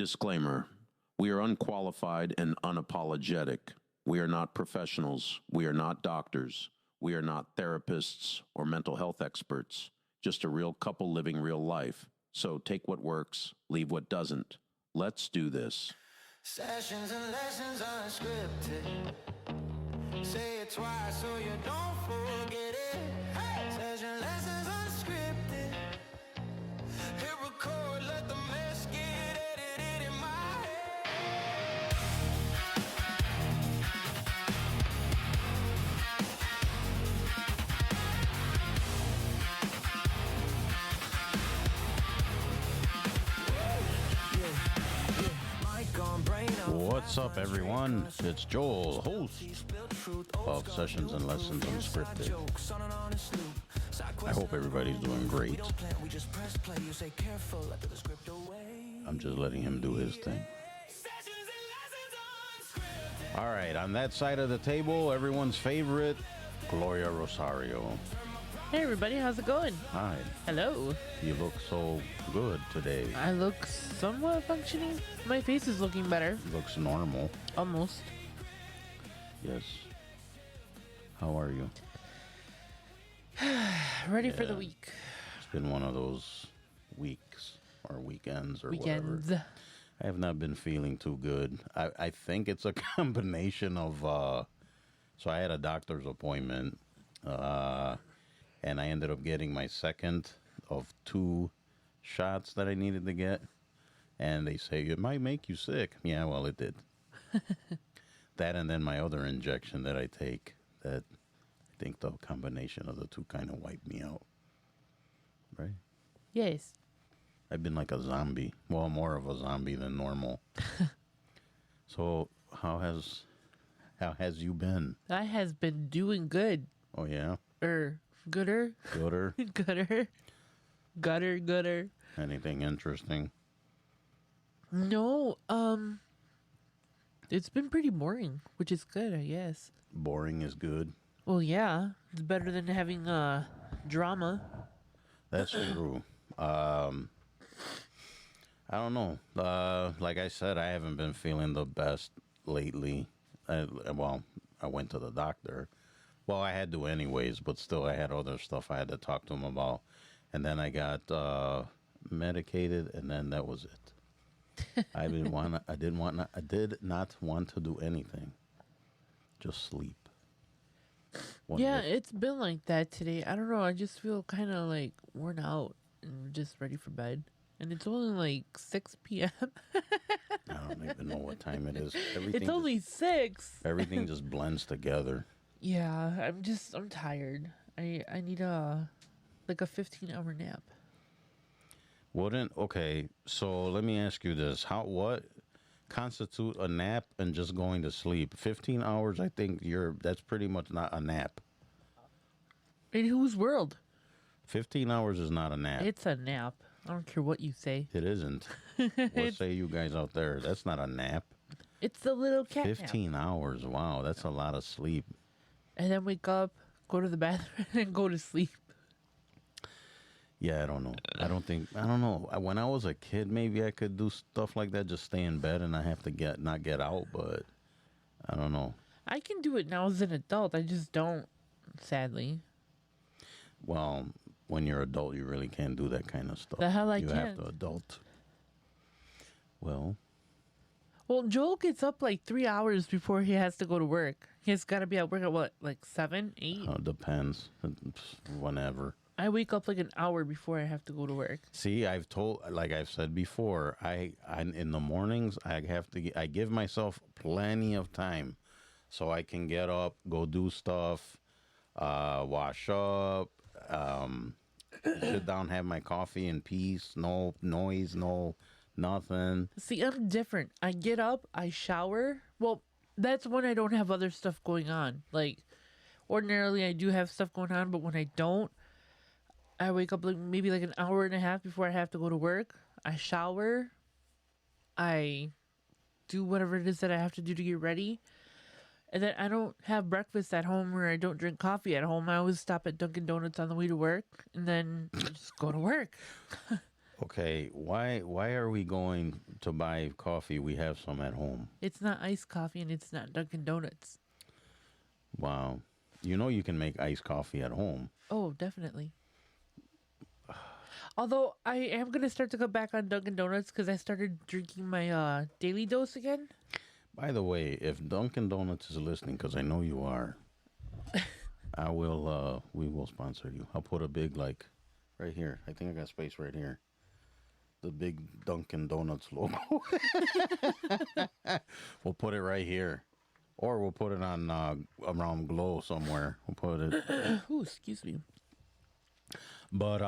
Disclaimer. We are unqualified and unapologetic. We are not professionals. We are not doctors. We are not therapists or mental health experts. Just a real couple living real life. So take what works, leave what doesn't. Let's do this. Sessions and lessons unscripted. Say it twice so you don't forget it. Hey! Session lessons unscripted. Hit record, let the mess get edited in my head. What's up, everyone? It's Joel, host of Sessions and Lessons Unscripted. I hope everybody's doing great. I'm just letting him do his thing. All right, on that side of the table, everyone's favorite, Gloria Rosario. Hey everybody, how's it going? Hi. Hello. You look so good today. I look somewhat functioning. My face is looking better. Looks normal. Almost. Yes. How are you? Ready for the week. It's been one of those weeks or weekends or Weekends. whatever. I have not been feeling too good. I think it's a combination of... so I had a doctor's appointment, and I ended up getting my second of 2 shots that I needed to get. And they say, it might make you sick. Yeah, well, it did. That and then my other injection that I take, that I think the combination of the 2 kind of wiped me out. Right? Yes. I've been like a zombie. Well, more of a zombie than normal. So, how has you been? I has been doing good. Oh, yeah? Gooder. Gooder? Gutter. Anything interesting? No, it's been pretty boring, which is good, I guess. Boring is good. Well, yeah. It's better than having drama. That's true. I don't know. Like I said, I haven't been feeling the best lately. I went to the doctor. Well, I had to anyways, but still I had other stuff I had to talk to him about. And then I got medicated, and then that was it. I did not want to do anything. Just sleep. It's been like that today. I don't know. I just feel kind of like worn out and just ready for bed. And it's only like 6 p.m. I don't even know what time it is. It's only 6. Everything just blends together. Yeah, I'm tired. I need a 15-hour nap. Okay, so let me ask you this. What constitute a nap and just going to sleep? 15 hours, I think that's pretty much not a nap. In whose world? 15 hours is not a nap. It's a nap. I don't care what you say. It isn't. What say you guys out there? That's not a nap. It's the little cat 15 nap. hours. Wow, that's a lot of sleep. And then wake up, go to the bathroom, and go to sleep. Yeah, I don't know. I don't know. When I was a kid, maybe I could do stuff like that, just stay in bed and I have to not get out, but I don't know. I can do it now as an adult. I just don't, sadly. Well, when you're an adult, you really can't do that kind of stuff. The hell you can't. have to adult. Well, Joel gets up like 3 hours before he has to go to work. He's got to be at work at what, like 7, 8? Depends. Whenever. I wake up like an hour before I have to go to work. See, like I've said before, I in the mornings I give myself plenty of time, so I can get up, go do stuff, wash up, sit down, have my coffee in peace, no noise, no nothing. See, I'm different. I get up, I shower. Well, that's when I don't have other stuff going on. Like, ordinarily I do have stuff going on, but when I don't, I wake up maybe like an hour and a half before I have to go to work. I shower. I do whatever it is that I have to do to get ready. And then I don't have breakfast at home, or I don't drink coffee at home. I always stop at Dunkin' Donuts on the way to work, and then just go to work. Okay, why are we going to buy coffee. We have some at home. It's not iced coffee and it's not Dunkin' Donuts. Wow. You know you can make iced coffee at home. Oh, definitely. Although I am gonna start to go back on Dunkin' Donuts because I started drinking my daily dose again. By the way, if Dunkin' Donuts is listening, because I know you are, I will. We will sponsor you. I'll put a big like right here. I think I got space right here. The big Dunkin' Donuts logo. We'll put it right here, or we'll put it on around Glow somewhere. We'll put it. Ooh, excuse me. But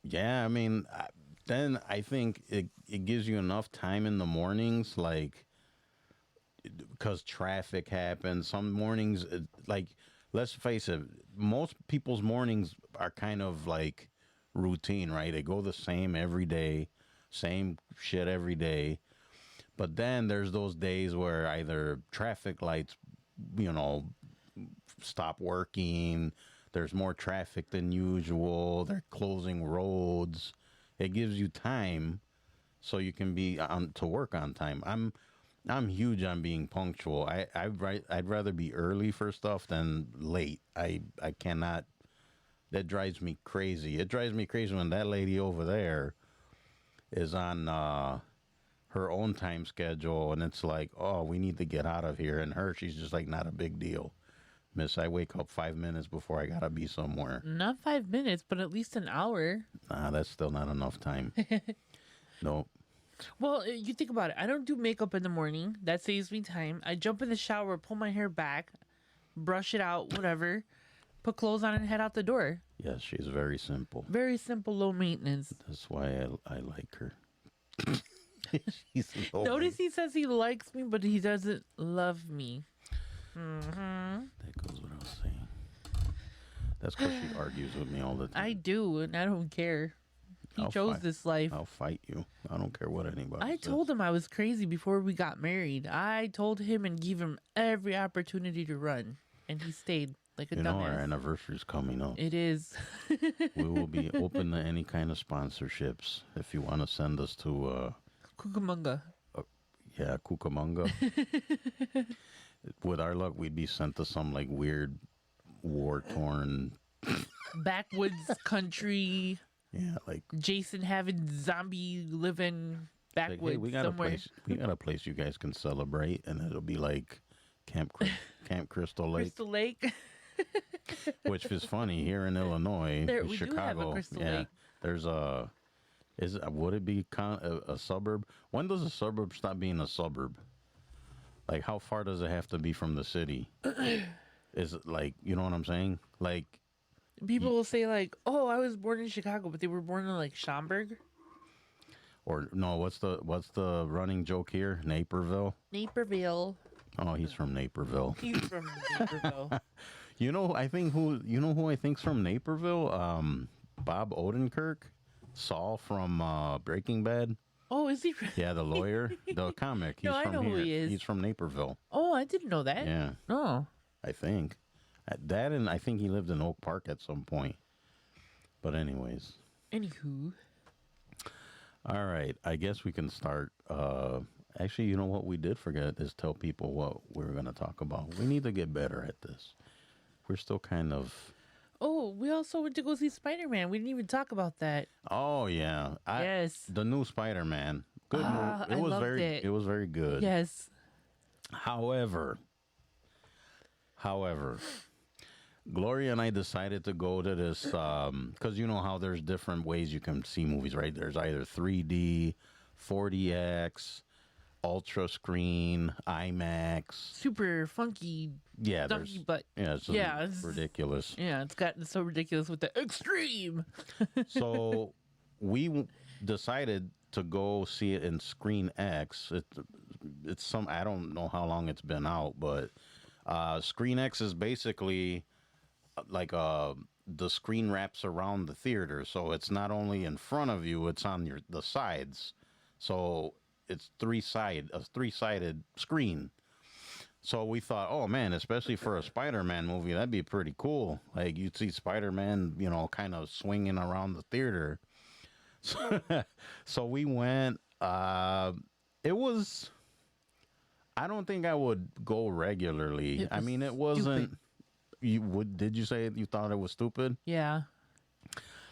yeah, I mean, then I think it gives you enough time in the mornings, like, because traffic happens. Some mornings, like, let's face it, most people's mornings are kind of like routine, right? They go the same every day, same shit every day. But then there's those days where either traffic lights, stop working. There's more traffic than usual. They're closing roads. It gives you time so you can be on to work on time. I'm huge on being punctual. I'd rather be early for stuff than late. I cannot. That drives me crazy. It drives me crazy when that lady over there is on her own time schedule, and it's like, oh, we need to get out of here. And she's just like, not a big deal. Miss, I wake up 5 minutes before I gotta be somewhere. Not 5 minutes, but at least an hour. Nah, that's still not enough time. Nope. Well, you think about it. I don't do makeup in the morning. That saves me time. I jump in the shower, pull my hair back, brush it out, whatever, put clothes on, and head out the door. Yes, she's very simple. Very simple, low maintenance. That's why I like her. She's low Notice he says he likes me, but he doesn't love me. That goes without saying. That's because she argues with me all the time. I do, and I don't care. He I'll chose fight- this life. I'll fight you. I don't care what anybody I says. told him I was crazy before we got married. I told him and gave him every opportunity to run, and he stayed like a You know, our dumbass. anniversary's coming up. It is. We will be open to any kind of sponsorships. If you want to send us to, Cucamonga. Cucamonga. With our luck, we'd be sent to some like weird war-torn, Backwoods country. like Jason having zombie living like, backwoods hey, we got somewhere. a place. We got a place you guys can celebrate, and it'll be like Camp Crystal Lake, Crystal Lake. which is funny here in Illinois, There- in we do Chicago. have a Crystal Lake. There's would it be a suburb? When does a suburb stop being a suburb? Like, how far does it have to be from the city? Is it like, you know what I'm saying? Like, People will say like, "Oh, I was born in Chicago," but they were born in like Schaumburg, or no? What's the running joke here? Naperville. Naperville. Oh, he's from Naperville. He's from Naperville. You know who I think's from Naperville? Bob Odenkirk, Saul from Breaking Bad. Oh, is he? Yeah, the lawyer, the comic. He's No, I from know who here. he is. He's from Naperville. Oh, I didn't know that. Yeah, Oh, I think that, and I think he lived in Oak Park at some point. But anyways, anywho. all right. I guess we can start. Actually, you know what we did forget is tell people what we were going to talk about. We need to get better at this. We're still kind of. Oh, we also went to go see Spider-Man. We didn't even talk about that. Oh yeah. Yes. The new Spider-Man. Good Ah, movie. I loved it. It was very good. Yes. However, Gloria and I decided to go to this because you know how there's different ways you can see movies, right? There's either 3D, 4DX, ultra screen, IMAX. Super funky. Yeah, Donkey butt. it's Yeah, it's- ridiculous. Yeah, it's gotten so ridiculous with the extreme. So we decided to go see it in Screen X. It's some, I don't know how long it's been out, but Screen X is basically like the screen wraps around the theater, so it's not only in front of you, it's on the sides. So it's a three-sided screen. So we thought, oh man, especially for a Spider-Man movie, that'd be pretty cool. Like you'd see Spider-Man, kind of swinging around the theater. So we went. Uh, it was. I don't think I would go regularly. It I was mean, it wasn't. stupid. You would? Did you say you thought it was stupid? Yeah.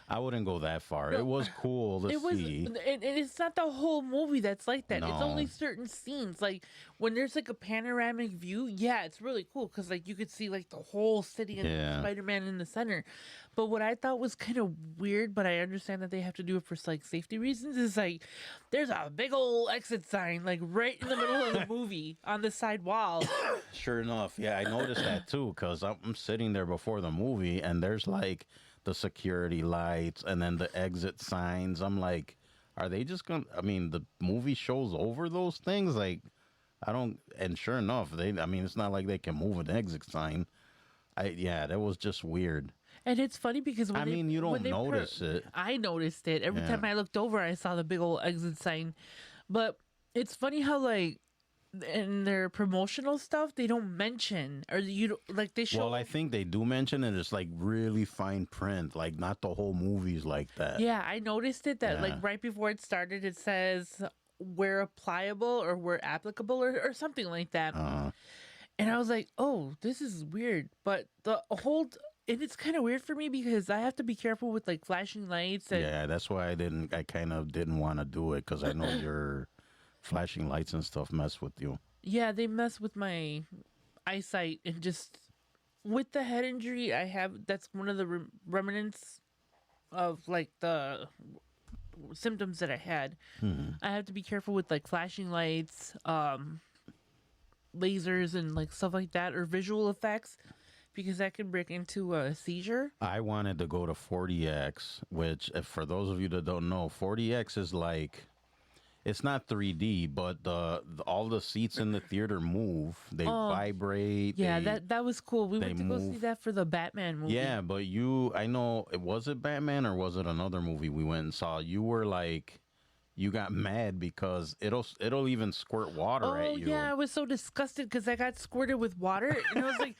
I wouldn't go that far. No, It was cool to It was, see. and it's not the whole movie that's like that. It's only No. certain scenes. Like when there's like a panoramic view, yeah, it's really cool because like you could see like the whole city and Yeah. Spider-Man in the center. But what I thought was kind of weird, but I understand that they have to do it for like safety reasons, is like there's a big old exit sign like right in the middle of the movie on the side wall. Sure enough, yeah, I noticed that too because I'm sitting there before the movie and there's like the security lights and then the exit signs. I'm like, are they just gonna? I mean, the movie shows over those things. Like, I don't. And sure enough, they. I mean, it's not like they can move an exit sign. Yeah, that was just weird. And it's funny because when I they- mean, you when don't they notice it. I noticed it every Yeah. time I looked over. I saw the big old exit sign, but it's funny how like in their promotional stuff they don't mention or you don't, like they show. Well, I think they do mention it. It's like really fine print, like not the whole movie's like that. Yeah, I noticed it that Yeah. like right before it started, it says where applicable or where applicable or something like that. Uh, And I was like, oh, this is weird. But the whole, and it's kind of weird for me because I have to be careful with like flashing lights. And yeah, that's why I kind of didn't want to do it because I know your flashing lights and stuff mess with you. yeah, they mess with my eyesight and just with the head injury I have. That's one of the remnants of like the symptoms that I had. I have to be careful with like flashing lights, lasers, and like stuff like that, or visual effects, because that can break into a seizure. I wanted to go to 40X, which, for those of you that don't know, 40X is like, it's not 3D, but all the seats in the theater move. They vibrate. Yeah, they- that was cool. We they went to go see move. that for the Batman movie. Yeah, but I know, was it Batman or was it another movie we went and saw? You were like, you got mad because it'll even squirt water Oh at you. yeah, I was so disgusted because I got squirted with water, and I was like,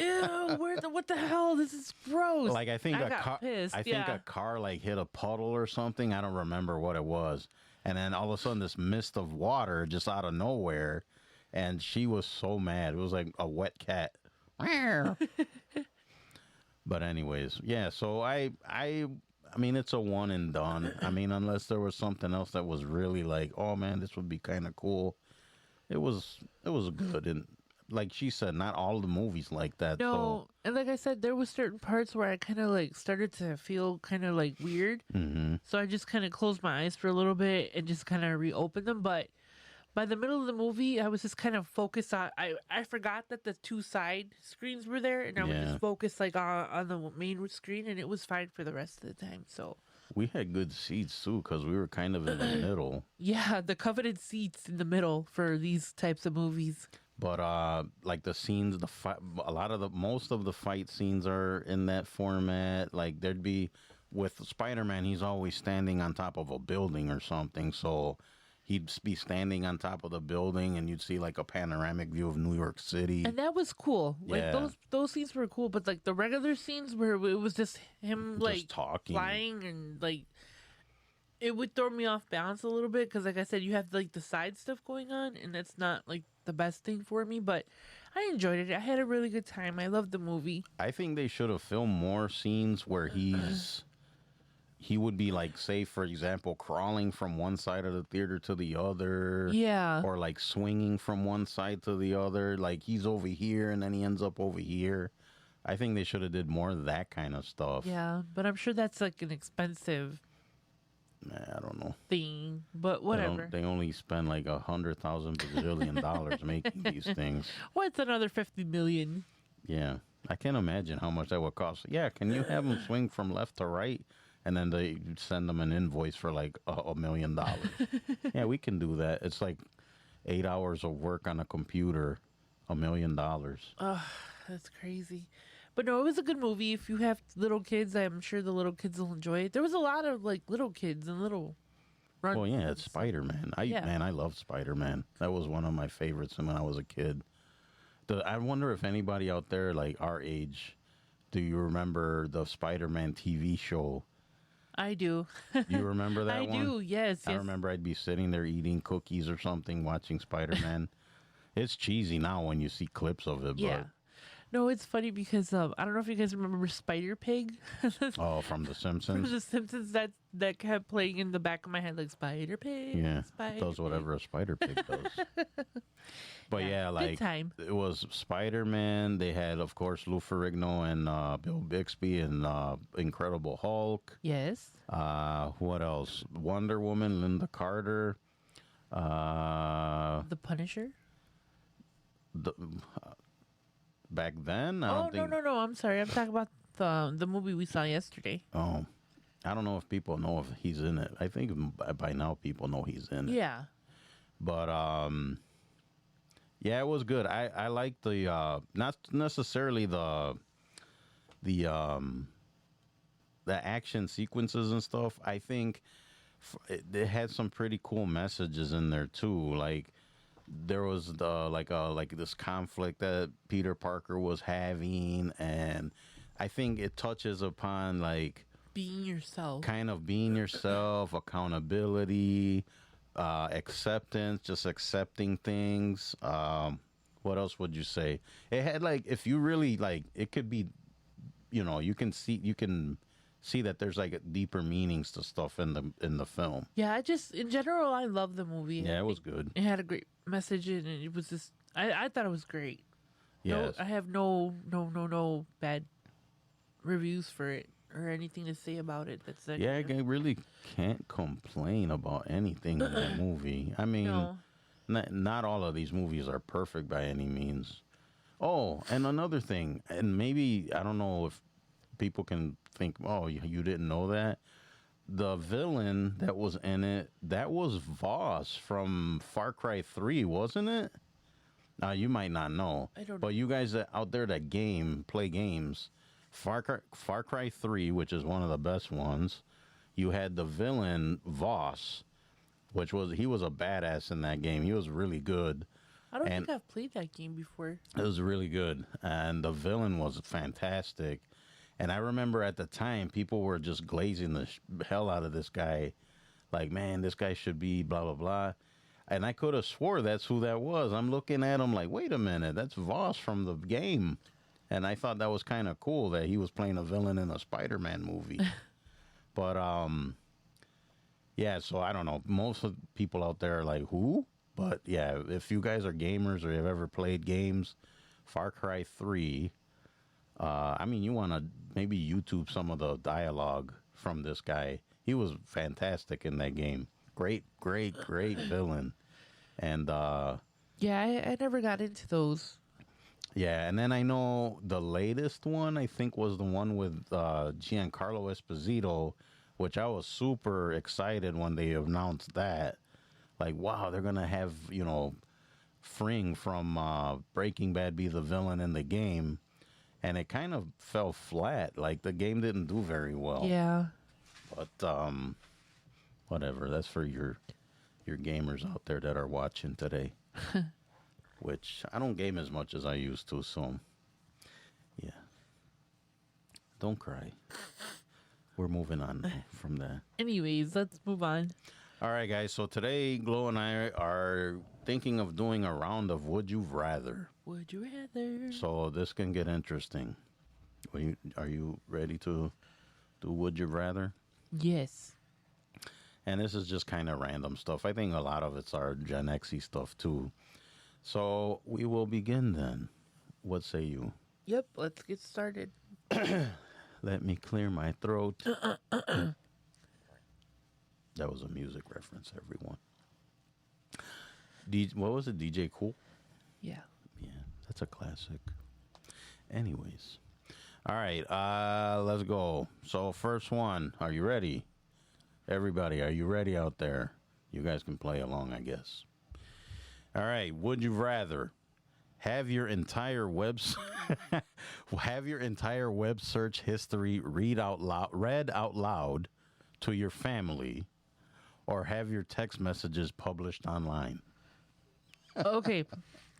"Ew, what the hell? This is gross." Like I think I a got car, pissed. I think yeah. a car like hit a puddle or something. I don't remember what it was. And then all of a sudden, this mist of water just out of nowhere, and she was so mad. It was like a wet cat. But anyways, yeah. So I mean, it's a one and done. I mean, unless there was something else that was really like, oh man, this would be kind of cool. It was good, and like she said, not all the movies like that. No, and like I said, there was certain parts where I kind of like started to feel kind of like weird. So I just kind of closed my eyes for a little bit and just kind of reopened them. But by the middle of the movie, I was just kind of focused on. I forgot that the two side screens were there, and I was Yeah. just focused like on the main screen, and it was fine for the rest of the time. So we had good seats too because we were kind of in the middle. yeah, the coveted seats in the middle for these types of movies. But like the scenes, most of the fight scenes are in that format. Like there'd be with Spider-Man, he's always standing on top of a building or something. So he'd be standing on top of the building, and you'd see like a panoramic view of New York City. And that was cool. Like Yeah. those scenes were cool, but like the regular scenes where it was just him Just like talking. flying and like it would throw me off balance a little bit because like I said, you have like the side stuff going on, and that's not like the best thing for me. But I enjoyed it. I had a really good time. I loved the movie. I think they should have filmed more scenes where he would be like, say for example, crawling from one side of the theater to the other. Yeah. Or like swinging from one side to the other. Like he's over here and then he ends up over here. I think they should have did more of that kind of stuff. Yeah, but I'm sure that's like an expensive I don't know. thing. But They whatever. don't- They only spend like $100,000 bazillion dollars making these things. What's another 50 million? Yeah. I can't imagine how much that would cost. Yeah, can you have them swing from left to right? And then they send them an invoice for like $1 million. Yeah, we can do that. It's like 8 hours of work on a computer, $1 million. That's crazy. But no, it was a good movie. If you have little kids, I'm sure the little kids will enjoy it. There was a lot of like little kids and little run. Well, yeah, it's Spider-Man. Yeah. I love Spider-Man. That was one of my favorites when I was a kid. I wonder if anybody out there like our age, do you remember the Spider-Man TV show? I do. You remember that I one? do. Yes. I Yes. remember I'd be sitting there eating cookies or something, watching Spider-Man. It's cheesy now when you see clips of it, Yeah. No, it's funny because I don't know if you guys remember Spider Pig but from The from Simpsons. The Simpsons. That kept playing in the back of my head like Spider Pig. Yeah, Spider it does whatever a spider pig does. But yeah, good like time. it was Spider-Man. They had, of course, Lou Ferrigno and Bill Bixby and Incredible Hulk. Yes. What else? Wonder Woman, Linda Carter. The Punisher. The, back then, I Oh don't think. no! I'm sorry. I'm talking about the movie we saw yesterday. Oh, I don't know if people know if he's in it. I think by now people know he's in it. Yeah. But yeah, it was good. I like the not necessarily the action sequences and stuff. I think it had some pretty cool messages in there too. Like there was like this conflict that Peter Parker was having, and I think it touches upon like Being yourself. kind of being yourself, accountability, acceptance, just accepting things. What else would you say? It had like, if you really like, it could be, you can see that there's like deeper meanings to stuff in the film. Yeah, in general, I love the movie. Yeah, it was good. It had a great message in it. It was just, I thought it was great. Yes. No, I have no bad reviews for it or anything to say about it. That's Yeah, I negative. really can't complain about anything in that movie. I mean, No. not all of these movies are perfect by any means. Oh, and another thing, and maybe, I don't know if people can think, oh, you didn't know that. The villain that was in it, that was Voss from Far Cry 3, wasn't it? Now, you might not know. I don't But know. you guys that out there that play games, Far Cry 3, which is one of the best ones, you had the villain Voss, he was a badass in that game. He was really good. I don't And- think I've played that game before. It was really good. And the villain was fantastic. And I remember at the time, people were just glazing the hell out of this guy. Like, man, this guy should be blah, blah, blah. And I could have swore that's who that was. I'm looking at him like, wait a minute, that's Voss from the game. And I thought that was kind of cool that he was playing a villain in a Spider-Man movie. But, yeah, so I don't know. Most of the people out there are like, who? But, yeah, if you guys are gamers or have ever played games, Far Cry 3, I mean, you want to maybe YouTube some of the dialogue from this guy. He was fantastic in that game. Great villain. And, Yeah, I never got into those. yeah, and then I know the latest one, I think, was the one with Giancarlo Esposito, which I was super excited when they announced that. Like, wow, they're going to have, Fring from Breaking Bad be the villain in the game. And it kind of fell flat. Like, the game didn't do very well. Yeah. But, whatever. That's for your gamers out there that are watching today. Which I don't game as much as I used to, so yeah. Don't cry. We're moving on now from that. Anyways, let's move on. All right, guys. So today, Glow and I are thinking of doing a round of Would You Rather. Would you rather? So this can get interesting. Are you ready to do Would You Rather? Yes. And this is just kind of random stuff. I think a lot of it's our Gen X-y stuff, too. So we will begin then. What say you? Yep, let's get started. Let me clear my throat. That was a music reference, everyone. What was it? DJ Cool? Yeah. Yeah, that's a classic. Anyways. All right, let's go. So first one. Are you ready? Everybody, are you ready out there? You guys can play along, I guess. All right, would you rather have your entire web search history read out loud to your family, or have your text messages published online? Okay,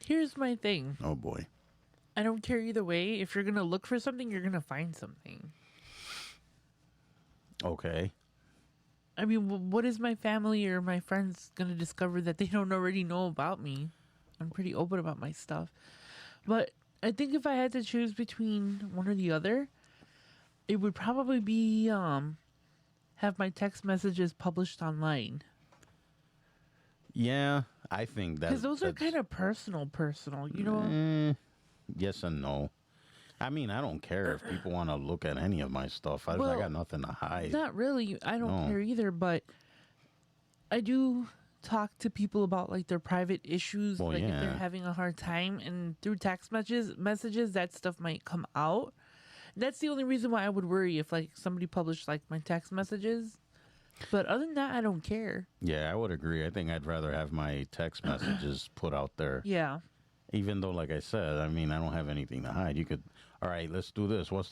here's my thing. Oh boy. I don't care either way. If you're going to look for something, you're going to find something. Okay. I mean, what is my family or my friends gonna discover that they don't already know about me? I'm pretty open about my stuff, but I think if I had to choose between one or the other, it would probably be have my text messages published online Yeah, I think that because those are kind of personal. You know. yes and no. I mean, I don't care if people want to look at any of my stuff. I Well, got nothing to hide. Not really. I don't No. care either, but I do talk to people about like their private issues, Well, like if yeah. they're having a hard time, and through text messages that stuff might come out. That's the only reason why I would worry if like somebody published like my text messages. But other than that, I don't care. Yeah, I would agree. I think I'd rather have my text messages put out there. Yeah. Even though, like I said, I mean, I don't have anything to hide. You could, all right, let's do this. What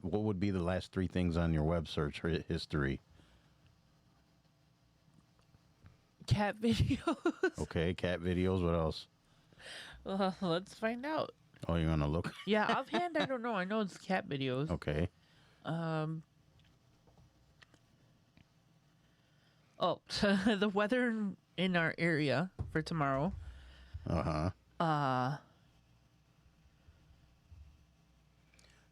would be the last 3 things on your web search history? Cat videos. Okay, cat videos. What else? Let's find out. Oh, you're going to look? Yeah, offhand, I don't know. I know it's cat videos. Okay. Oh, the weather in our area for tomorrow. Uh-huh.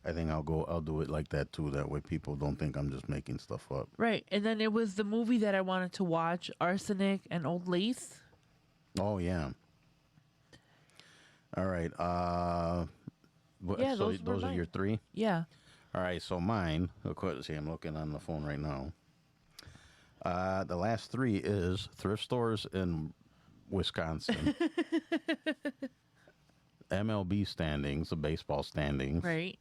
I think I'll do it like that too. That way people don't think I'm just making stuff up. Right, and then it was the movie that I wanted to watch, Arsenic and Old Lace. Oh, yeah. All right. Yeah, so those were those are mine. your 3? Yeah. All right, so mine, of course, see, I'm looking on the phone right now. The last 3 is thrift stores in Wisconsin, MLB standings, the baseball standings, Right.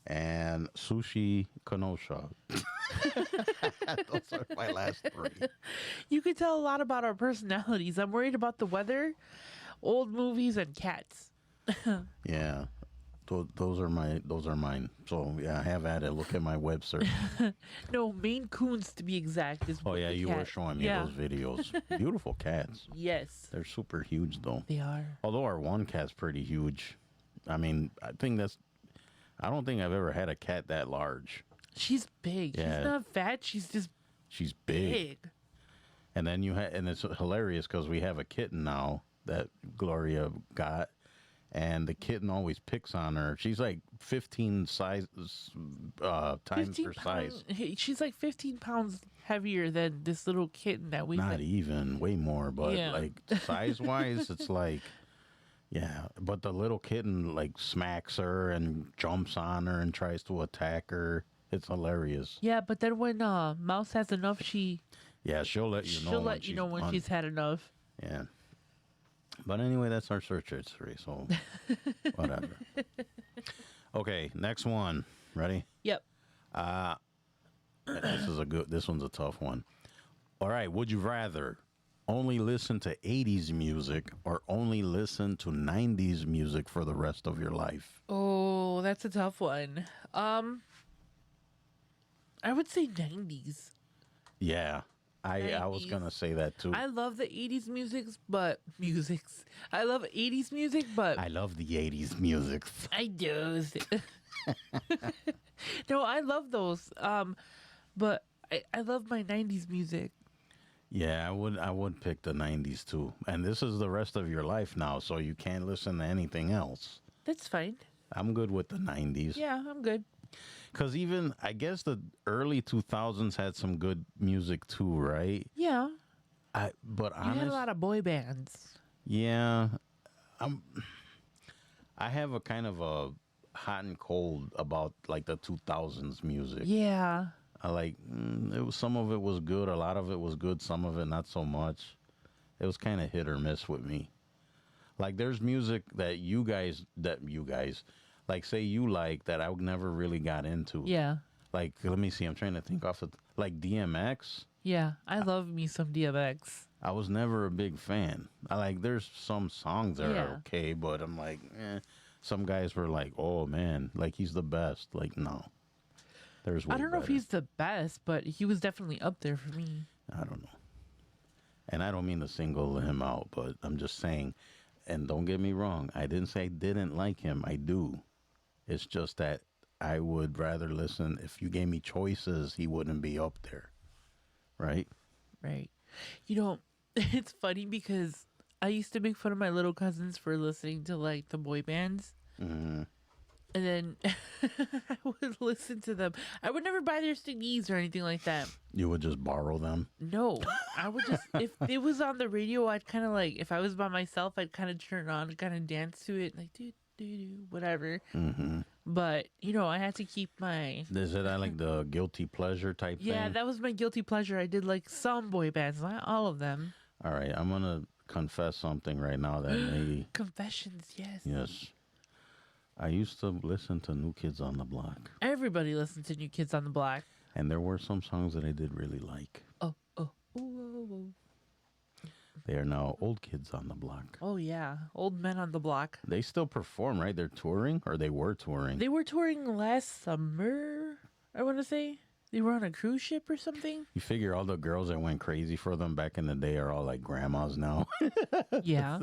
and Sushi Kenosha. Those are my last 3. You could tell a lot about our personalities. I'm worried about the weather, old movies, and cats. Yeah. Those are mine. So yeah, have at it. Look at my web search. No, Maine Coons to be exact. Is Oh yeah, the you were cat. showing me Yeah. those videos. Beautiful cats. Yes, They're super huge though. they are. Although our one cat's pretty huge. I mean, I don't think I've ever had a cat that large. She's big. Yeah. She's not fat. She's just She's big. big. And then and it's hilarious because we have a kitten now that Gloria got, and the kitten always picks on her. She's like 15 times 15 her size. pounds. She's like 15 pounds heavier than this little kitten that we. Not even, way more, but Yeah. like size wise, it's like, yeah. But the little kitten like smacks her and jumps on her and tries to attack her. It's hilarious. Yeah, but then when Mouse has enough, Yeah, she'll let you know. she'll let you know when done. she's had enough. Yeah. But anyway, that's our search history, so whatever. Okay, next one. Ready? Yep. This one's a tough one. All right, would you rather only listen to 80s music or only listen to 90s music for the rest of your life? Oh, that's a tough one. I would say 90s. Yeah. I was 90s. going to say that too. I love the 80s I love 80s music, but I love the 80s music. I do. No, I love those. But I love my 90s music. Yeah, I would pick the 90s too. And this is the rest of your life now, so you can't listen to anything else. That's fine. I'm good with the 90s. Yeah, I'm good. Because even, I guess the early 2000s had some good music too, right? Yeah. But You had a lot of boy bands. yeah, I have a kind of a hot and cold about like the 2000s music. Yeah. I like some of it was good, a lot of it was good, some of it not so much. It was kind of hit or miss with me. Like there's music that you guys like say you like that I never really got into. Yeah. Like let me see, I'm trying to think off of like DMX. Yeah. I love me some DMX. I was never a big fan. There's some songs that Yeah. are okay, but I'm like, Some guys were like, oh man, like he's the best. Like no, there's way I don't know if better. he's the best, but he was definitely up there for me. I don't know. And I don't mean to single him out, but I'm just saying, and don't get me wrong, I didn't say I didn't like him. I do. It's just that I would rather listen, if you gave me choices, he wouldn't be up there. right? Right. You know, it's funny because I used to make fun of my little cousins for listening to like the boy bands. Hmm. And then I would listen to them. I would never buy their CDs or anything like that. You would just borrow them. No, I would just, if it was on the radio, I'd kind of like, if I was by myself, I'd kind of turn it on and kind of dance to it, like, whatever. Hmm. But, you know, I had to keep my. Is it like the guilty pleasure type Yeah, thing? that was my guilty pleasure. I did like some boy bands, not all of them. All right, I'm gonna confess something right now that may. Confessions, yes. Yes. I used to listen to New Kids on the Block, Everybody listens to New Kids on the Block. and there were some songs that I did really like. Oh, oh, oh, oh, They are now Old Kids on the Block. oh, yeah. Old Men on the Block. They still perform, right? They're touring, or they were touring. They were touring last summer, I want to say. They were on a cruise ship or something. You figure all the girls that went crazy for them back in the day are all like grandmas now. Yeah.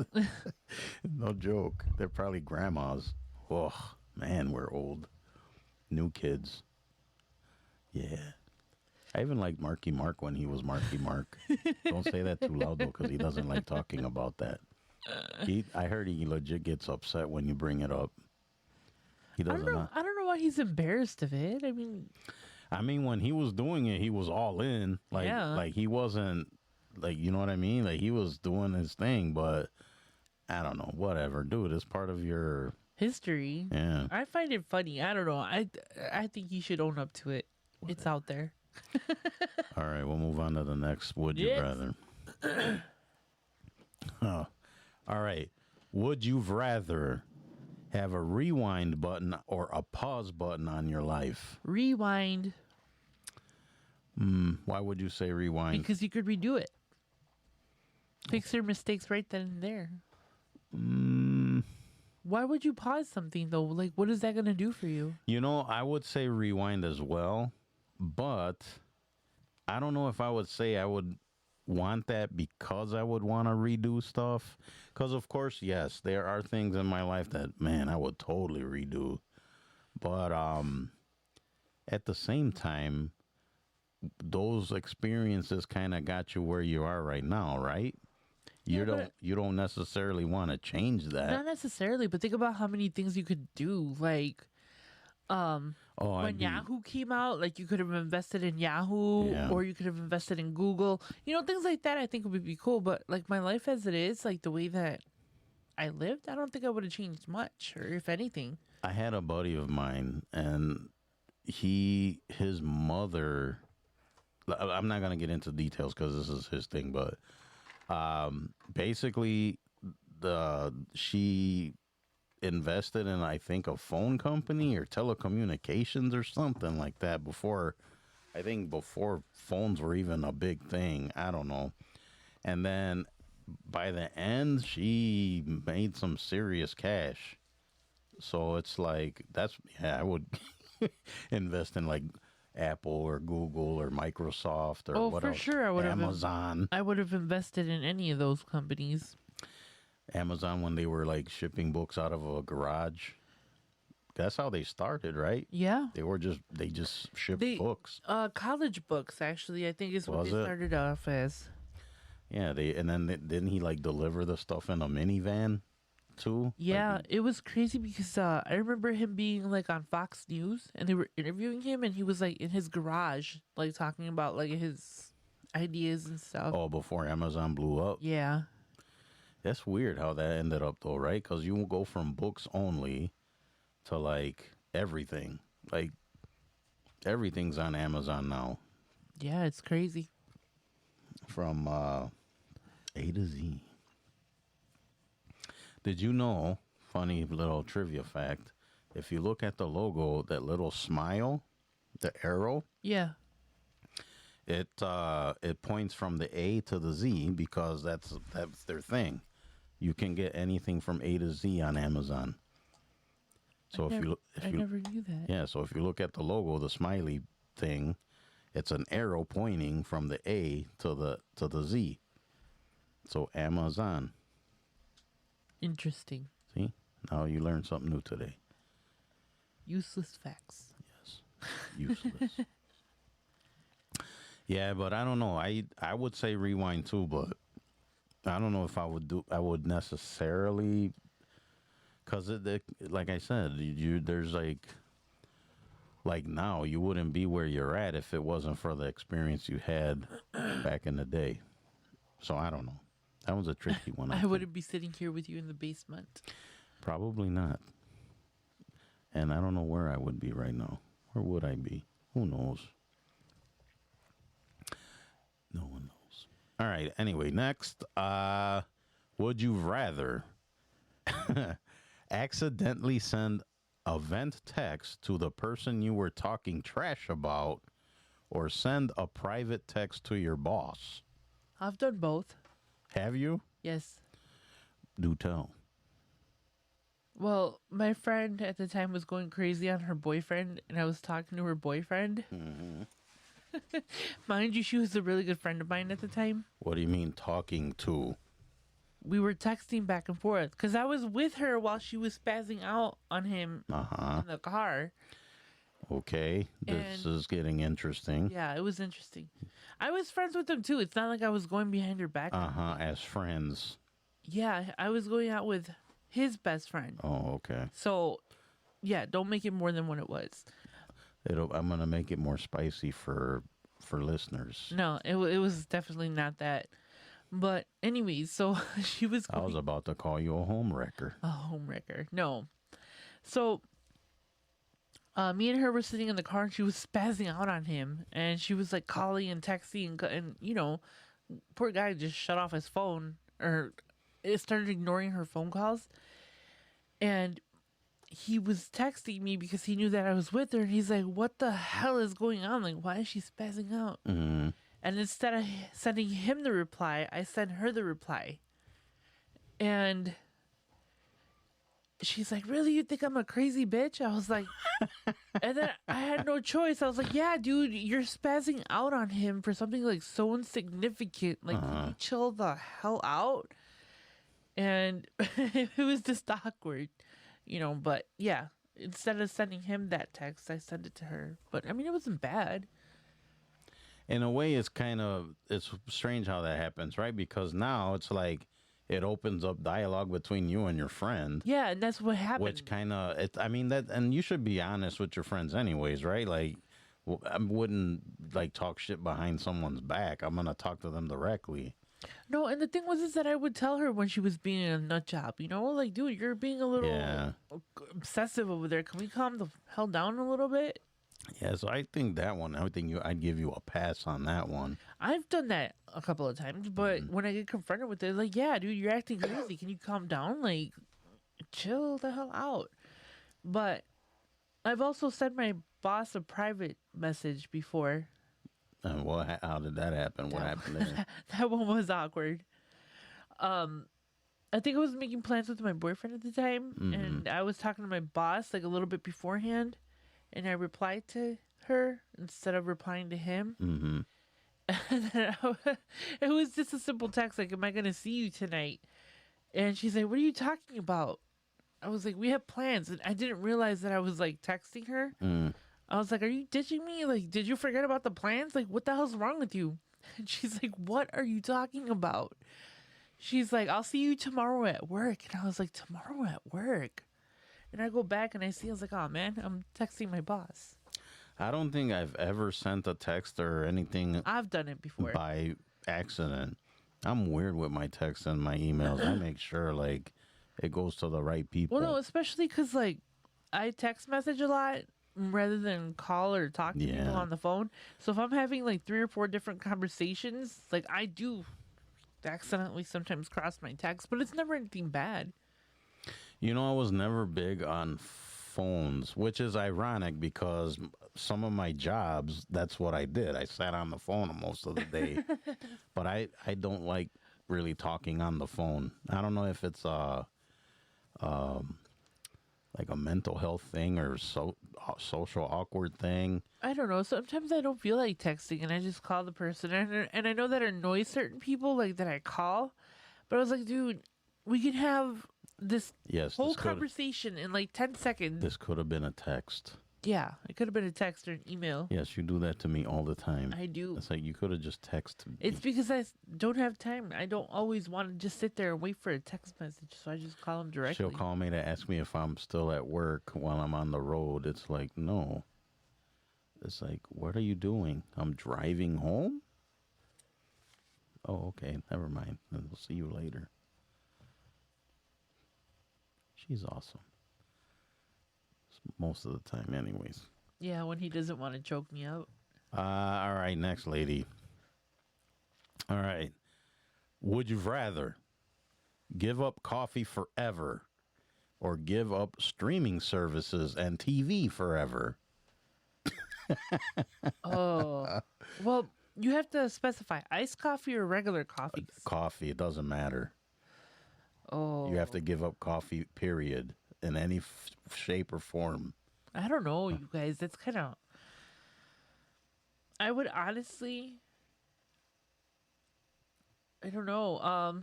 No joke. They're probably grandmas. Oh, man, we're old. New kids. Yeah. I even liked Marky Mark when he was Marky Mark. Don't say that too loud, though, because he doesn't like talking about that. I heard he legit gets upset when you bring it up. He I don't doesn't. know. I don't know why he's embarrassed of it. I mean, when he was doing it, he was all in. Like, Yeah. like he wasn't, like, you know what I mean? Like, he was doing his thing, but I don't know. Whatever. Dude, it's part of your, history. yeah. I find it funny. I don't know. I think he should own up to it. It's out there. All right, we'll move on to the next. Would you Yes. rather? Oh, all right. Would you rather have a rewind button or a pause button on your life? Rewind, Why would you say rewind? because you could redo it. Fix your mistakes right then and there. Why would you pause something though? Like, what is that going to do for you? You know, I would say rewind as well, but I don't know if I would say I would want that because I would want to redo stuff. Because, of course, yes, there are things in my life that, man, I would totally redo. But at the same time, those experiences kind of got you where you are right now, right? Yeah, You don't necessarily want to change that. Not necessarily, but think about how many things you could do. Like, Oh, when Yahoo came out, like you could have invested in Yahoo Yeah. or you could have invested in Google. You know, things like that I think would be cool. But like my life as it is, like the way that I lived, I don't think I would have changed much, or if anything. I had a buddy of mine, and his mother. I'm not gonna get into details because this is his thing, but basically, she invested in, I think, a phone company or telecommunications or something like that before phones were even a big thing. I don't know. And then by the end, she made some serious cash. So it's like, I would invest in like Apple or Google or Microsoft or Oh, what for else? sure I would have. Amazon. I would have invested in any of those companies. Amazon, when they were like shipping books out of a garage. That's how they started, right? Yeah. They just shipped They- books. College books, actually, I think is what Was they it? started off as. Yeah, didn't he like deliver the stuff in a minivan too? Yeah, Like, it was crazy because I remember him being like on Fox News and they were interviewing him and he was like in his garage, like talking about like his ideas and stuff. oh, before Amazon blew up. Yeah. That's weird how that ended up though, right? Because you go from books only to like everything. Like everything's on Amazon now, Yeah, it's crazy. from A to Z. Did you know, funny little trivia fact, if you look at the logo, that little smile, the arrow, Yeah. it points from the A to the Z because that's their thing. You can get anything from A to Z on Amazon. So I never knew that. yeah, so if you look at the logo, the smiley thing, it's an arrow pointing from the A to the Z. So Amazon. Interesting. See? Now you learned something new today. Useless facts. Yes. Useless. Yeah, but I don't know. I would say rewind too, but I don't know if I would necessarily, because like I said, there's like now you wouldn't be where you're at if it wasn't for the experience you had back in the day. So I don't know. That was a tricky one. I think. wouldn't be sitting here with you in the basement. Probably not. And I don't know where I would be right now. Where would I be? Who knows? No one knows. All right. Anyway, next, would you rather accidentally send a vent text to the person you were talking trash about, or send a private text to your boss? I've done both. Have you? Yes. Do tell. Well, my friend at the time was going crazy on her boyfriend, and I was talking to her boyfriend. Mind you, she was a really good friend of mine at the time. What do you mean talking to? We were texting back and forth because I was with her while she was spazzing out on him in the car. Okay, this is getting interesting. Yeah, it was interesting. I was friends with him too. It's not like I was going behind her back. As friends. Yeah, I was going out with his best friend. Oh, okay. So, yeah, don't make it more than what it was. I'm gonna make it more spicy for listeners. No, it was definitely not that. But anyways, so she was. I was about to call you a home wrecker. A home wrecker. No. So, me and her were sitting in the car, and she was spazzing out on him, and she was like calling and texting, and you know, poor guy just shut off his phone, or it started ignoring her phone calls, and he was texting me because he knew that I was with her, and he's like, "What the hell is going on? Like, why is she spazzing out?" Mm-hmm. And instead of sending him the reply, I sent her the reply, and she's like, "Really? You think I'm a crazy bitch?" I was like, and then I had no choice. I was like, "Yeah, dude, you're spazzing out on him for something like so insignificant. Like, can you chill the hell out?" And it was just awkward, you know. But yeah, instead of sending him that text, I sent it to her. But I mean, it wasn't bad. In a way, it's strange how that happens, right? Because now it's like it opens up dialogue between you and your friend. Yeah, and that's what happened. Which and you should be honest with your friends anyways, right? Like, I wouldn't like talk shit behind someone's back. I'm gonna talk to them directly. No, and the thing was is that I would tell her when she was being a nut job, you know, like, dude, you're being a little obsessive over there. Can we calm the hell down a little bit? Yeah, so I think I'd give you a pass on that one. I've done that a couple of times, but when I get confronted with it, like, yeah, dude, you're acting crazy. Can you calm down? Like, chill the hell out. But I've also sent my boss a private message before. And how did that happen? What happened there? That one was awkward. I think I was making plans with my boyfriend at the time, and I was talking to my boss like a little bit beforehand, and I replied to her instead of replying to him. Mm-hmm. And then it was just a simple text like, "Am I going to see you tonight?" And she's like, "What are you talking about?" I was like, "We have plans." And I didn't realize that I was like texting her. I was like, "Are you ditching me? Like, did you forget about the plans? Like, what the hell's wrong with you?" And she's like, "What are you talking about?" She's like, "I'll see you tomorrow at work." And I was like, "Tomorrow at work?" And I go back and I was like, "Oh man, I'm texting my boss." I don't think I've ever sent a text or anything I've done it before. by accident. I'm weird with my texts and my emails. I make sure like it goes to the right people. Well, no, especially because like I text message a lot rather than call or talk to people on the phone. So if I'm having like 3 or 4 different conversations, like I do accidentally sometimes cross my text, but it's never anything bad. You know, I was never big on phones, which is ironic because some of my jobs, that's what I did. I sat on the phone most of the day. But I don't like really talking on the phone. I don't know if it's like a mental health thing or social awkward thing. I don't know. Sometimes I don't feel like texting and I just call the person. And I know that annoys certain people, like that I call. But I was like, dude, we can have this whole conversation in like 10 seconds. This could have been a text. Yeah, it could have been a text or an email. Yes, you do that to me all the time. I do. It's like you could have just texted me. It's because don't have time. I don't always want to just sit there and wait for a text message, so I just call them directly. She'll call me to ask me if I'm still at work while I'm on the road. It's like, no. It's like, what are you doing? I'm driving home? Oh, okay. Never mind. Then we'll see you later. She's awesome. Most of the time, anyways. Yeah, when he doesn't want to choke me out. All right, next lady. All right. Would you rather give up coffee forever or give up streaming services and TV forever? Oh, well, you have to specify iced coffee or regular coffee. Coffee, it doesn't matter. Oh, You have to give up coffee, period, in any shape or form. I don't know, you guys. That's kind of. I would honestly. I don't know.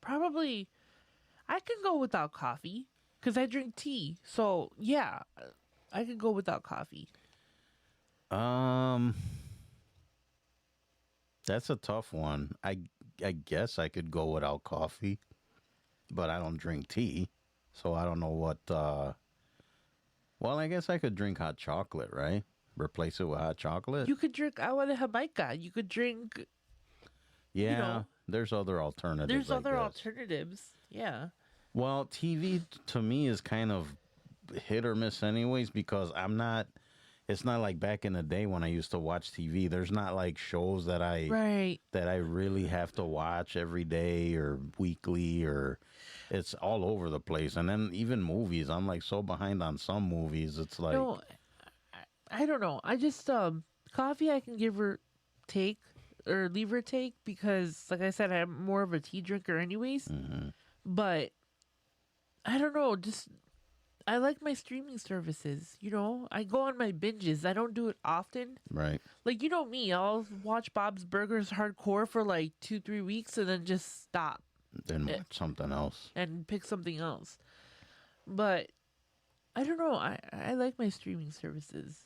Probably, I can go without coffee because I drink tea. So yeah, I could go without coffee. That's a tough one. I guess I could go without coffee, but I don't drink tea, so I don't know what. Well, I guess I could drink hot chocolate, right? Replace it with hot chocolate. You could drink agua de Jamaica. You could drink. Yeah, know, there's other alternatives. There's I other guess. alternatives. Yeah. Well, TV to me is kind of hit or miss, anyways, because I'm not. It's not like back in the day when I used to watch TV. There's not like shows that I Right. that I really have to watch every day or weekly, or it's all over the place. And then even movies, I'm like so behind on some movies. It's like, No, I don't know. I just coffee I can give or take or leave or take because, like I said, I'm more of a tea drinker, anyways. But I don't know. Just I like my streaming services. You know, I go on my binges. I don't do it often. right. Like, you know me, I'll watch Bob's Burgers hardcore for like 2-3 weeks and then just stop Then watch something else. and pick something else. But I don't know. I like my streaming services.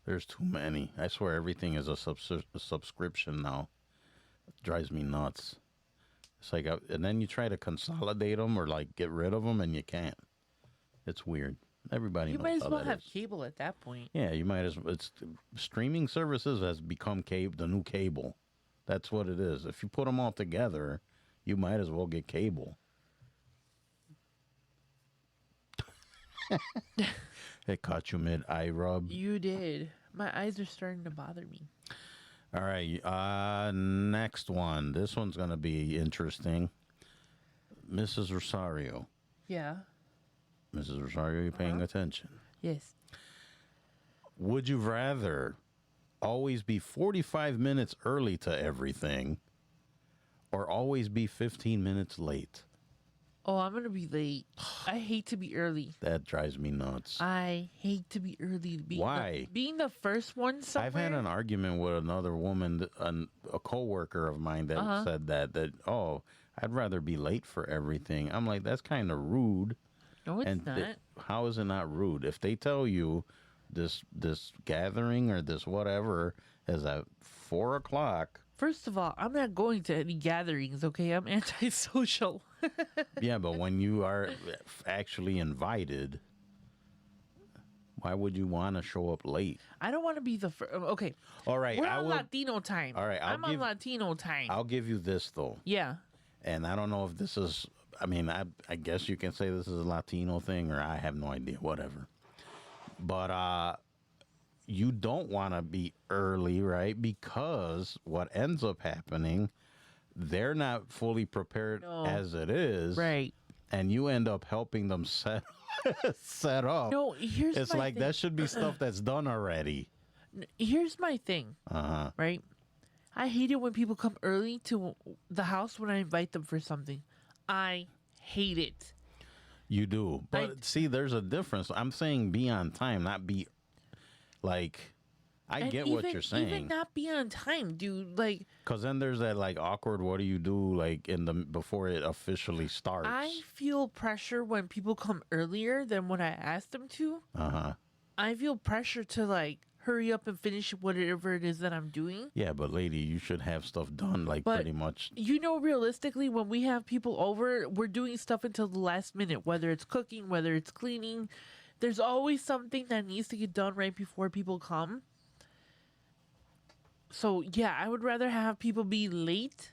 There's too many. I swear everything is a subscription now. It drives me nuts. It's like, and then you try to consolidate them or like get rid of them and you can't. It's weird. Everybody You knows might as how well that have is. cable at that point. Yeah, you might as well. It's streaming services has become the new cable. That's what it is. If you put them all together, you might as well get cable. It caught you mid eye rub. You did. My eyes are starting to bother me. All right, next one. This one's gonna be interesting. Mrs. Rosario. Yeah. Mrs. Rosario, you paying attention? Yes. Would you rather always be 45 minutes early to everything or always be 15 minutes late? Oh, I'm gonna be late. I hate to be early. That drives me nuts. I hate to be early. Why? Being the first one somewhere. I've had an argument with another woman, a coworker of mine that said that, oh, I'd rather be late for everything. I'm like, that's kind of rude. No, it's not. How is it not rude? If they tell you this gathering or this whatever is at 4 o'clock. First of all, I'm not going to any gatherings, okay? I'm antisocial. Yeah, but when you are actually invited, why would you want to show up late? I don't want to be the first. Okay. All right, We're on Latino time. All right, I'm on Latino time. I'll give you this though, Yeah. and I don't know if this is. I mean, I guess you can say this is a Latino thing, or I have no idea. Whatever. But you don't want to be early, right? Because what ends up happening, they're not fully prepared No. as it is, Right. and you end up helping them set up. No, here's It's my like thing. that should be stuff that's done already. Here's my thing, right? I hate it when people come early to the house when I invite them for something. I hate it. You do. But see, there's a difference. I'm saying be on time, not be like I And get what even- you're saying. Even not be on time, dude. Like, Because then there's that like awkward. What do you do like in the before it officially starts? I feel pressure when people come earlier than when I ask them to. Uh huh. I feel pressure to like hurry up and finish whatever it is that I'm doing. Yeah, but lady, you should have stuff done like But- pretty much. You know, realistically, when we have people over, we're doing stuff until the last minute, whether it's cooking, whether it's cleaning. There's always something that needs to get done right before people come. So, yeah, I would rather have people be late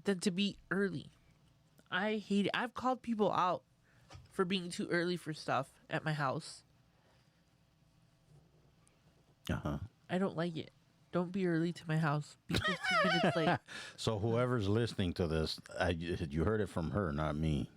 than to be early. I hate it. I've called people out for being too early for stuff at my house. Uh huh. I don't like it. Don't be early to my house. Be 15 minutes late. So whoever's listening to this, you heard it from her, not me.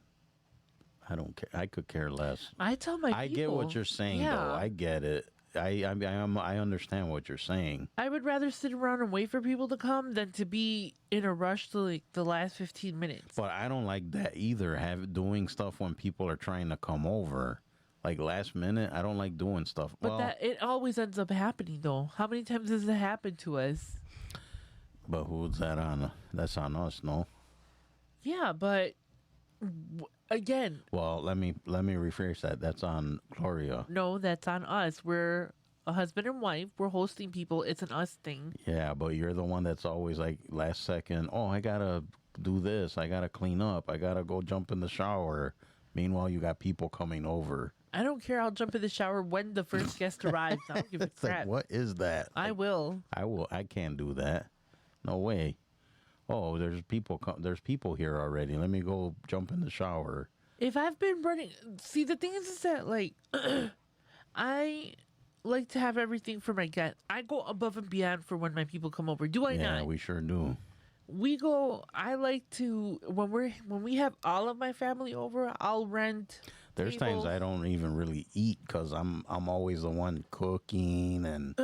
I don't care. I could care less. I tell my I get what people, you're saying, yeah. though. I get it. I understand what you're saying. I would rather sit around and wait for people to come than to be in a rush to like the last 15 minutes. But I don't like that either. Doing stuff when people are trying to come over, like last minute. I don't like doing stuff. But well, that it always ends up happening though. How many times has it happened to us? but who's that on? That's on us, no. Yeah, but again, Well, let me rephrase that. That's on Gloria. no, that's on us. We're a husband and wife. We're hosting people. It's an us thing. Yeah, but you're the one that's always like last second. Oh, I gotta do this. I gotta clean up. I gotta go jump in the shower. Meanwhile, you got people coming over. I don't care. I'll jump in the shower when the first guest arrives. I don't give a It's like, crap. what is that? I will. I will. I can't do that. No way. Oh, there's people. There's people here already. Let me go jump in the shower. If I've been running, see, the thing is that like, I like to have everything for my guests. I go above and beyond for when my people come over. Do I Yeah, not? we sure do. We go. I like to when we have all of my family over. I'll rent. There's times tables. I don't even really eat because I'm always the one cooking and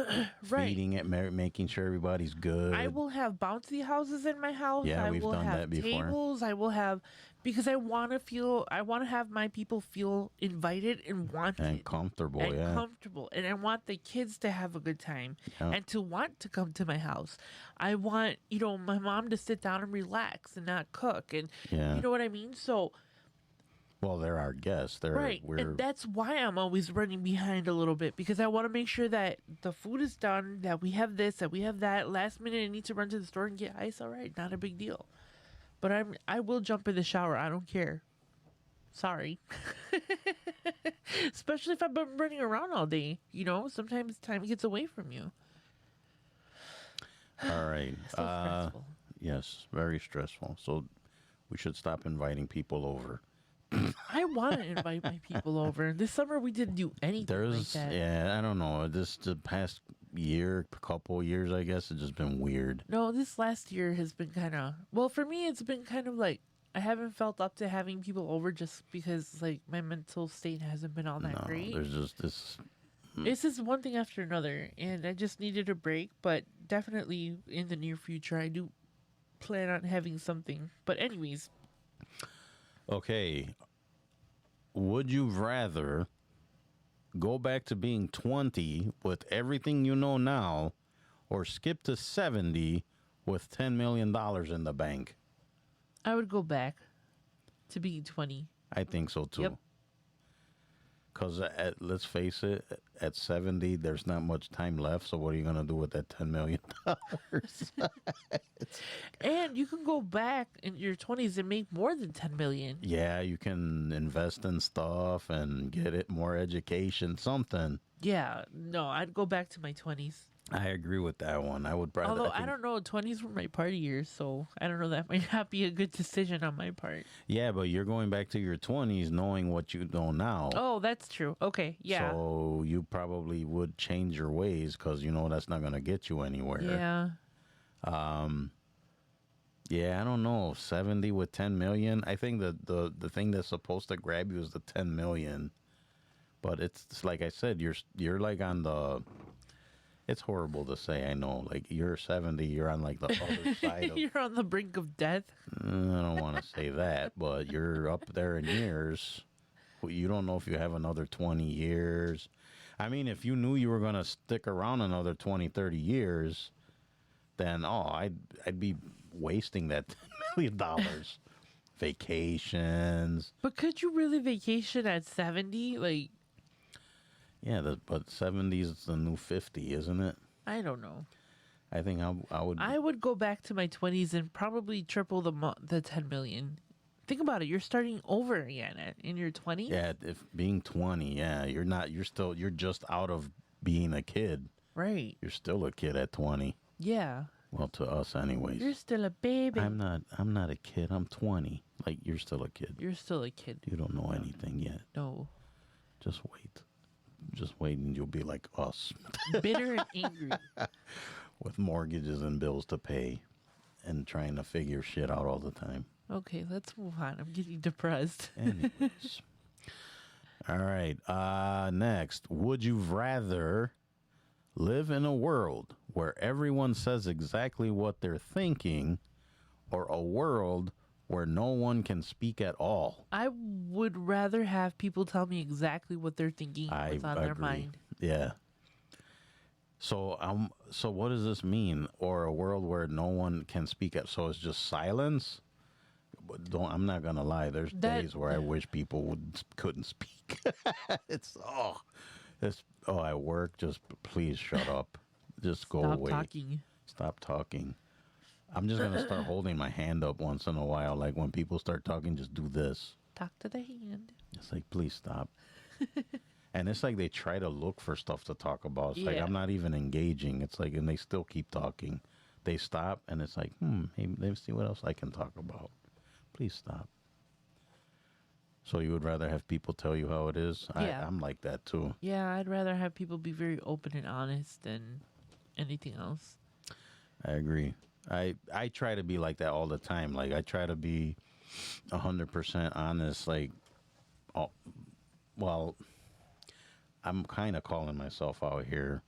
Right. feeding it, making sure everybody's good. I will have bouncy houses in my house. Yeah, I we've will done have that before. tables. I will have because I want to have my people feel invited and wanted and comfortable. and Yeah, comfortable, and I want the kids to have a good time Yeah. and to want to come to my house. I want my mom to sit down and relax and not cook, and yeah. you know what I mean. So Well, they're our guests. They're right, and that's why I'm always running behind a little bit because I want to make sure that the food is done, that we have this, that we have that. Last minute, I need to run to the store and get ice. All right, not a big deal. But I will jump in the shower. I don't care. Sorry. Especially if I've been running around all day. Sometimes time gets away from you. all right. So stressful. Yes, very stressful. So we should stop inviting people over. I want to invite my people over. This summer we didn't do anything like There's, that. yeah, I don't know. The past couple years, I guess, it's just been weird. No, this last year has been kind of well for me. It's been kind of like I haven't felt up to having people over just because like my mental state hasn't been all that No, great. there's just this. It's just one thing after another, and I just needed a break. But definitely in the near future, I do plan on having something. But anyways, Okay. Would you rather go back to being 20 with everything you know now or skip to 70 with $10 million in the bank? I would go back to being 20. I think so too. Yep. Because let's face it, at 70, there's not much time left. So what are you going to do with that $10 million? And you can go back in your 20s and make more than 10 million. Yeah, you can invest in stuff and get it more education, something. Yeah, no, I'd go back to my 20s. I agree with that one. I would rather. Although think- I don't know, 20s were my party years, so I don't know. That might not be a good decision on my part. Yeah, but you're going back to your 20s knowing what you know now. Oh, that's true. Okay, yeah, So you probably would change your ways because you know that's not going to get you anywhere. yeah. Yeah, I don't know. 70 with 10 million. I think that the thing that's supposed to grab you is the 10 million. But it's like I said, you're like on the. It's horrible to say, I know. Like you're 70, you're on like the other side of. You're on the brink of death. I don't want to say that, but you're up there in years. You don't know if you have another 20 years. I mean, if you knew you were going to stick around another 20, 30 years, then, I'd be wasting that $10 million. Vacations. But could you really vacation at 70? Like, Yeah, but 70 is the new 50, isn't it? I don't know. I think I would. I would go back to my 20s and probably triple the 10 million. Think about it. You're starting over again in your 20s. Yeah, if being 20, yeah, you're just out of being a kid. Right. You're still a kid at 20. Yeah. Well, to us anyways. You're still a baby. I'm not a kid. I'm 20. Like, you're still a kid. You're still a kid. You don't know anything yet. No. Just wait. Just wait and you'll be like us. Bitter and angry. With mortgages and bills to pay and trying to figure shit out all the time. Okay, let's move on. I'm getting depressed. Anyways. All right. Next, would you rather live in a world where everyone says exactly what they're thinking, or a world where no one can speak at all? I would rather have people tell me exactly what they're thinking, what's on their mind. Yeah. So what does this mean? Or a world where no one can speak at, so it's just silence? I'm not gonna lie. There's days where I wish people couldn't speak. At work. Just please shut up. Just go away. Stop talking. I'm just gonna start holding my hand up once in a while. Like when people start talking, just do this. Talk to the hand. It's like, please stop. And it's like they try to look for stuff to talk about. It's like Yeah. I'm not even engaging. It's like, and they still keep talking. They stop, and it's like, hey, let me see what else I can talk about. Please stop. So you would rather have people tell you how it is? Yeah. I'm like that too. Yeah, I'd rather have people be very open and honest than anything else. I agree. I try to be like that all the time. Like I try to be 100% honest. Like, well, I'm kind of calling myself out here,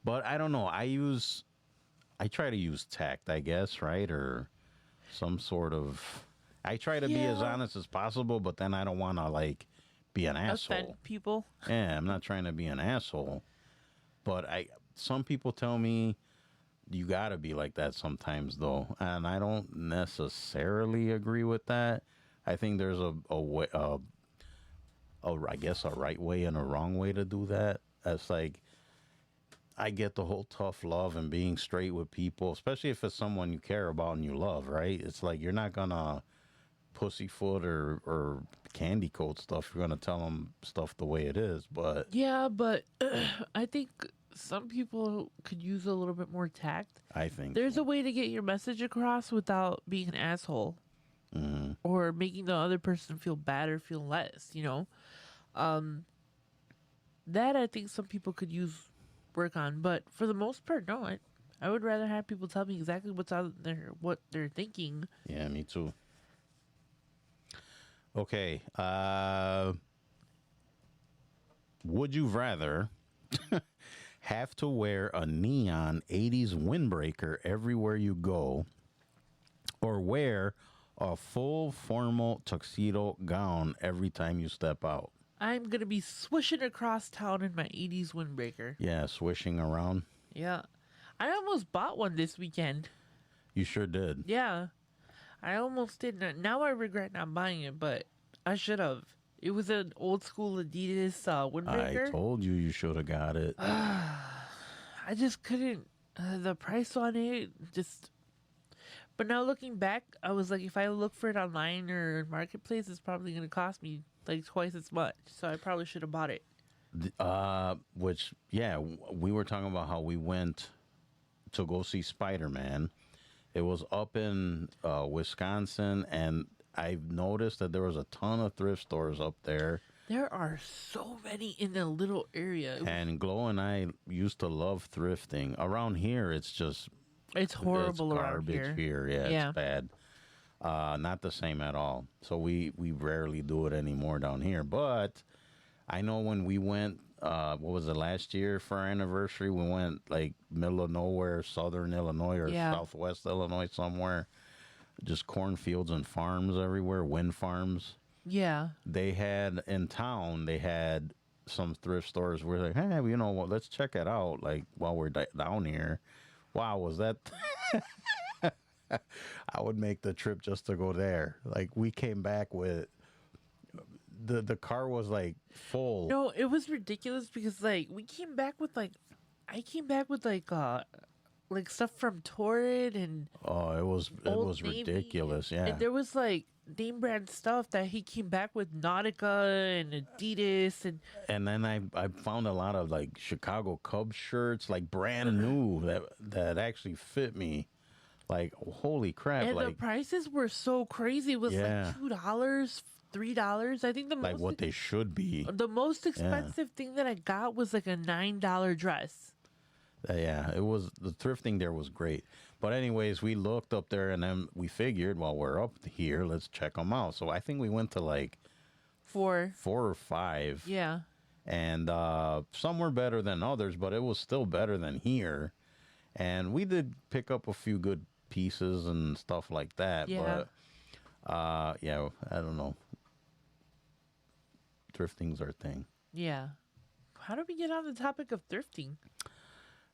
but I don't know. I try to use tact, I guess, right? Or some sort of, I try to be as honest as possible, but then I don't want to like be an asshole. Offend people. Yeah, I'm not trying to be an asshole, but some people tell me you got to be like that sometimes though, and I don't necessarily agree with that. I think there's a way, I guess a right way and a wrong way to do that. That's like, I get the whole tough love and being straight with people, especially if it's someone you care about and you love, right? It's like you're not gonna pussyfoot or candy coat stuff. You're gonna tell them stuff the way it is, but Yeah, but I think some people could use a little bit more tact. I think There's a way to get your message across without being an asshole. Mm-hmm. Or making the other person feel bad or feel less, you know? That I think some people could work on, but for the most part, no. I would rather have people tell me exactly what's out there, what they're thinking. Yeah, me too. Okay. Would you rather have to wear a neon 80s windbreaker everywhere you go, or wear a full formal tuxedo gown every time you step out? I'm gonna be swishing across town in my 80s windbreaker. Yeah, swishing around. Yeah. I almost bought one this weekend. You sure did. Yeah. I almost did. Now I regret not buying it, but I should have. It was an old school Adidas windbreaker. I told you should have got it. I just couldn't. The price on it just. But now looking back, I was like, if I look for it online or marketplace, it's probably going to cost me like twice as much. So I probably should have bought it. Which, yeah, we were talking about how we went to go see Spider-Man. It was up in Wisconsin, and I've noticed that there was a ton of thrift stores up there. There are so many in the little area. And Glow and I used to love thrifting. Around here, it's just... It's horrible it's around garbage here. Yeah, it's bad. Not the same at all. So we rarely do it anymore down here. But I know when we went, what was it, last year for our anniversary, we went like middle of nowhere, southern Illinois or southwest Illinois somewhere. Just cornfields and farms everywhere, wind farms. Yeah. They had, in town, they had some thrift stores. We're like, hey, you know what? Let's check it out. Like while we're down here. Wow, was that? I would make the trip just to go there. Like we came back with the car was like full. No, it was ridiculous because like we came back with like I came back with like stuff from Torrid and Oh, it was Old Navy, ridiculous. Yeah. and there was like name brand stuff that he came back with Nautica and Adidas and And then I found a lot of like Chicago Cubs shirts, like brand new that actually fit me. Like holy crap! the Like prices were so crazy. It was Yeah. like $2, $3. I think like what they should be. the most expensive thing that I got was like a $9 dress. Yeah, it was the thrifting there was great. But anyways, we looked up there and then we figured, well, we're up here, let's check them out. So I think we went to like For 4 or 5. yeah, And some were better than others, but it was still better than here. And we did pick up a few good pieces and stuff like that. Yeah. But yeah, I don't know. Thrifting's our thing. yeah. How did we get on the topic of thrifting?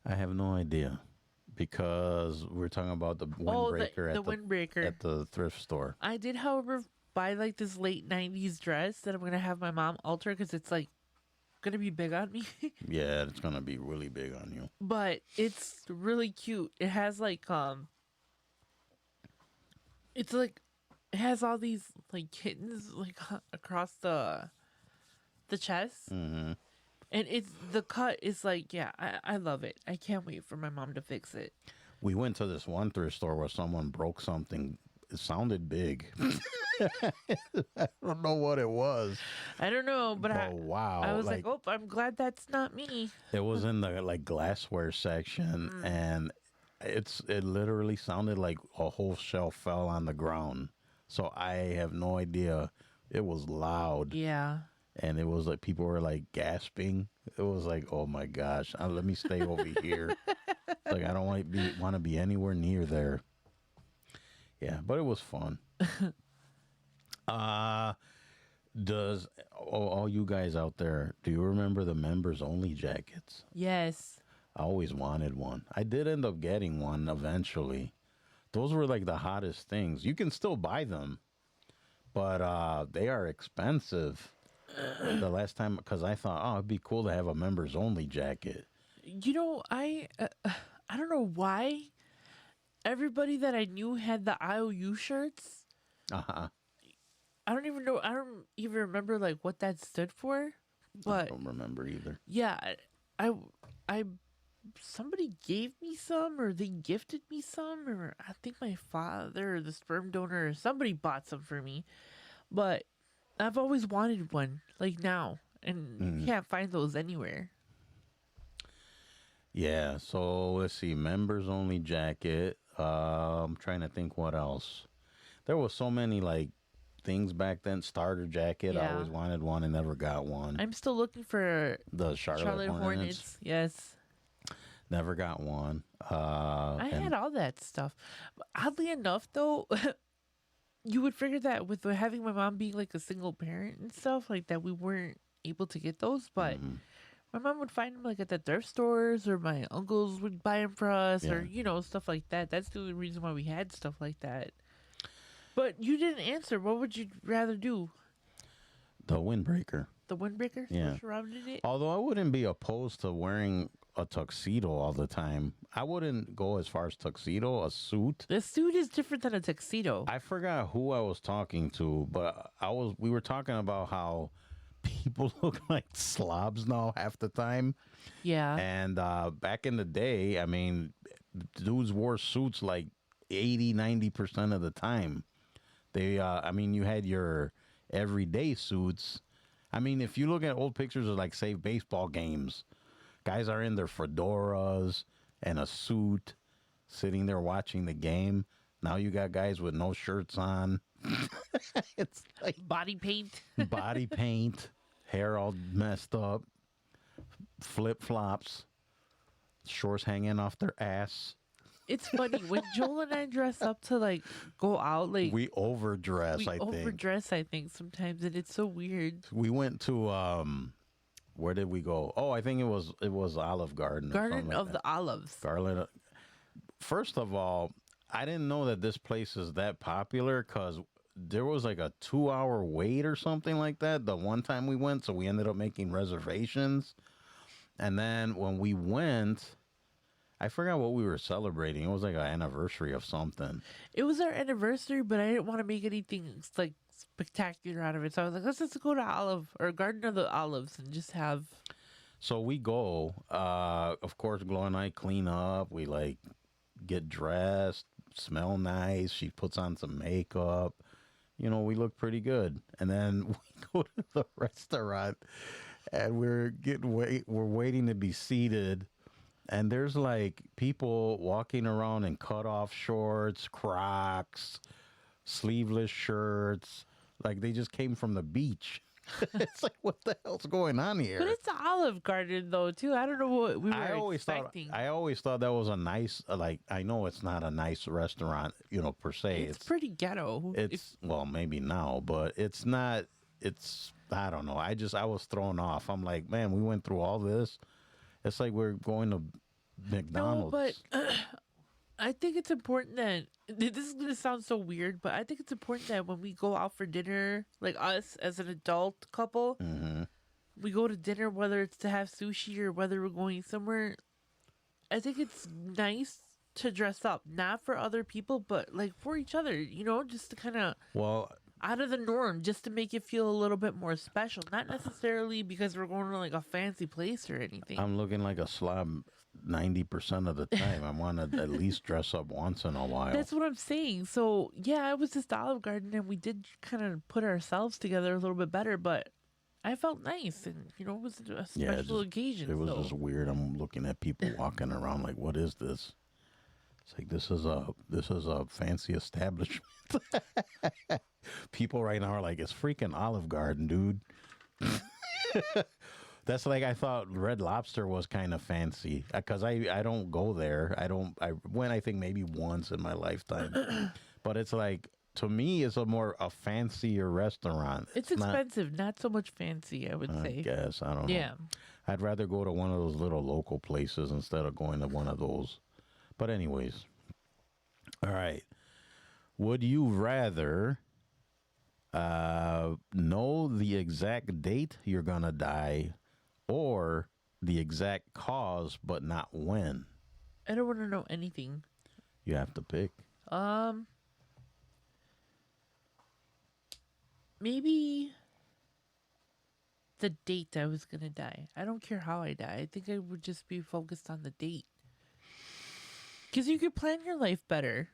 I have no idea because we're talking about the windbreaker the windbreaker. at the thrift store. I did, however, buy like this late '90s dress that I'm gonna have my mom alter because it's like gonna be big on me. Yeah, it's gonna be really big on you. But it's really cute. It has like it's like it has all these like kittens like across the chest. Hmm. And it's the cut is like, yeah, I love it. I can't wait for my mom to fix it. We went to this one thrift store where someone broke something. It sounded big. I don't know what it was. I don't know, but Oh wow! I was like, oh, I'm glad that's not me. It was in the like glassware section, and it literally sounded like a whole shelf fell on the ground. So I have no idea. It was loud, Yeah. and it was like people were like gasping. It was like, oh my gosh, let me stay over here. Like I don't want to be anywhere near there. Yeah, but it was fun. Does all you guys out there, do you remember the members only jackets? Yes. I always wanted one. I did end up getting one eventually. Those were like the hottest things. You can still buy them, but they are expensive. The last time, because I thought, oh, it'd be cool to have a members only jacket. You know, I don't know why everybody that I knew had the IOU shirts. Uh-huh. I don't even know. I don't even remember like what that stood for. I But don't remember either. yeah, I somebody gave me some, or they gifted me some, or I think my father or the sperm donor or somebody bought some for me. But I've always wanted one, like now, and you can't find those anywhere. Yeah, so let's see. Members only jacket. I'm trying to think what else. There was so many like things back then. Starter jacket. I Yeah. always wanted one and never got one. I'm still looking for The Charlotte, Hornets. Yes. Never got one. I And had all that stuff. Oddly enough, though, you would figure that with having my mom being like a single parent and stuff like that, we weren't able to get those. But my mom would find them like at the thrift stores, or my uncles would buy them for us, or stuff like that. That's the only reason why we had stuff like that. But you didn't answer. What would you rather do? the windbreaker. The windbreaker? Yeah. Surrounded it? Although I wouldn't be opposed to wearing a tuxedo all the time. I wouldn't go as far as tuxedo, a suit. The suit is different than a tuxedo. I forgot who I was talking to, but we were talking about how people look like slobs now half the time. Yeah. And back in the day, I mean, dudes wore suits like 80-90% of the time. They I mean, you had your everyday suits. I mean, if you look at old pictures of like say baseball games, guys are in their fedoras and a suit sitting there watching the game. Now you got guys with no shirts on. It's like Body paint. body paint, hair all messed up, flip-flops, shorts hanging off their ass. It's funny when Joel and I dress up to like go out, like We overdress, we I think. overdress. I think sometimes, and it's so weird. We went to Where did we go? Oh, I think it was Olive Garden. Or Garden something like of that. the Olives. Garland. First of all, I didn't know that this place is that popular because there was like a 2 hour wait or something like that the one time we went. So we ended up making reservations. And then when we went, I forgot what we were celebrating. It was like an anniversary of something. It was our anniversary, but I didn't want to make anything like spectacular out of it. So I was like, let's just go to Olive or Garden of the Olives and just have. So we go. Of course, Glow and I clean up. We like get dressed, smell nice. She puts on some makeup. You know, we look pretty good. And then we go to the restaurant, and we're waiting to be seated. And there's like people walking around in cutoff shorts, Crocs, sleeveless shirts, like they just came from the beach. It's like, what the hell's going on here? But it's Olive Garden though too. I don't know what we were I always expecting. I always thought that was a nice, like, I know it's not a nice restaurant, you know, per se. It's pretty ghetto. It's well, maybe now, but it's not. It's I don't know. I was thrown off. I'm like, man, we went through all this. It's like we're going to McDonald's. No, but I think it's important that this is gonna sound so weird, but I think it's important that when we go out for dinner, like us as an adult couple, we go to dinner, whether it's to have sushi or whether we're going somewhere. I think it's nice to dress up, not for other people, but like for each other, you know, just to kind of Well, out of the norm, just to make it feel a little bit more special. Not necessarily because we're going to like a fancy place or anything. I'm looking like a slob 90% of the time. I want to at least dress up once in a while. That's what I'm saying. So yeah, it was just Olive Garden, and we did kind of put ourselves together a little bit better. But I felt nice, and you know, it was a special occasion. It was so. just weird. I'm looking at people walking around like, what is this? It's like this is a fancy establishment. People right now are like, it's freaking Olive Garden, dude. That's like, I thought Red Lobster was kind of fancy because I don't go there. I went, I think maybe once in my lifetime, but it's like, to me, it's a fancier restaurant. It's expensive, not so much fancy, I would I say. guess, I don't know. Yeah. I'd rather go to one of those little local places instead of going to one of those. But anyways, all right. Would you rather know the exact date you're going to die or the exact cause but not when? I don't want to know anything. You have to pick. Maybe the date I was going to die. I don't care how I die. I think I would just be focused on the date. Because you could plan your life better.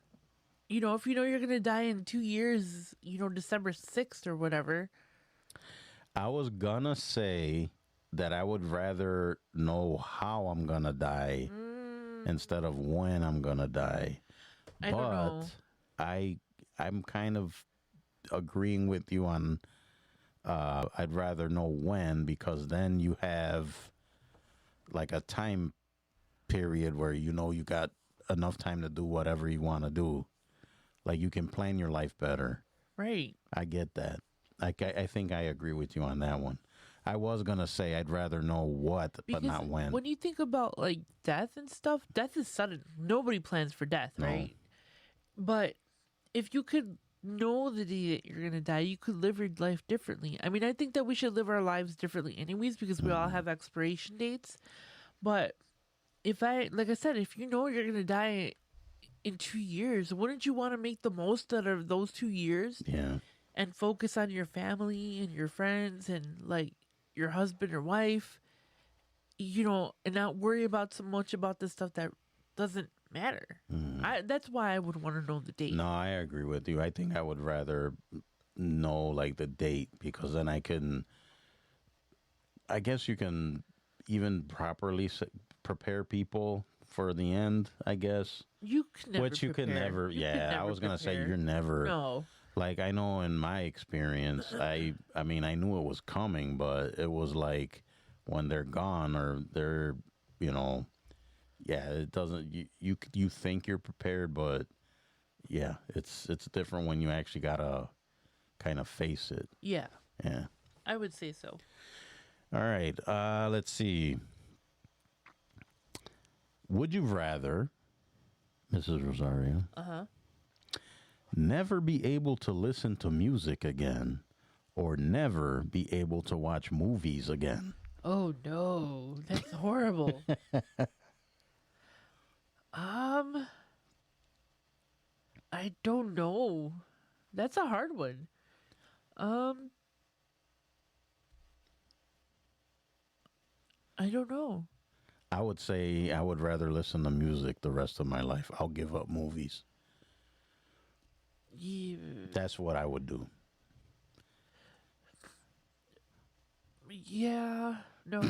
You know, if you know you're going to die in 2 years, you know, December 6th or whatever. I was going to say that I would rather know how I'm going to die instead of when I'm going to die. I don't know. I'm kind of agreeing with you on I'd rather know when, because then you have like a time period where you know you got enough time to do whatever you want to do. Like you can plan your life better. Right. I get that. I think I agree with you on that one. I was going to say I'd rather know what, but not when. When you think about like death and stuff, death is sudden. Nobody plans for death, right? But if you could know the day that you're going to die, you could live your life differently. I mean, I think that we should live our lives differently anyways because we all have expiration dates. But like I said, if you know you're going to die in 2 years, wouldn't you want to make the most out of those 2 years? Yeah. And focus on your family and your friends and like your husband or wife, you know, and not worry about so much about the stuff that doesn't matter. That's why I would want to know the date. No, I agree with you. I think I would rather know like the date, because then I guess you can even properly prepare people for the end, I guess. You can never Which you can prepare. never, You yeah, can never I was going to say prepare. you're never. No. Like, I know in my experience, I mean, I knew it was coming, but it was like when they're gone or they're, you know, yeah, it doesn't, you think you're prepared, but yeah, it's different when you actually got to kind of face it. Yeah, Yeah. I would say so. All right. Let's see. Would you rather, Mrs. Rosario, never be able to listen to music again or never be able to watch movies again? Oh no, that's horrible. I don't know. That's a hard one. I don't know. I would say I would rather listen to music the rest of my life. I'll give up movies. Yeah, That's what I would do. yeah. No,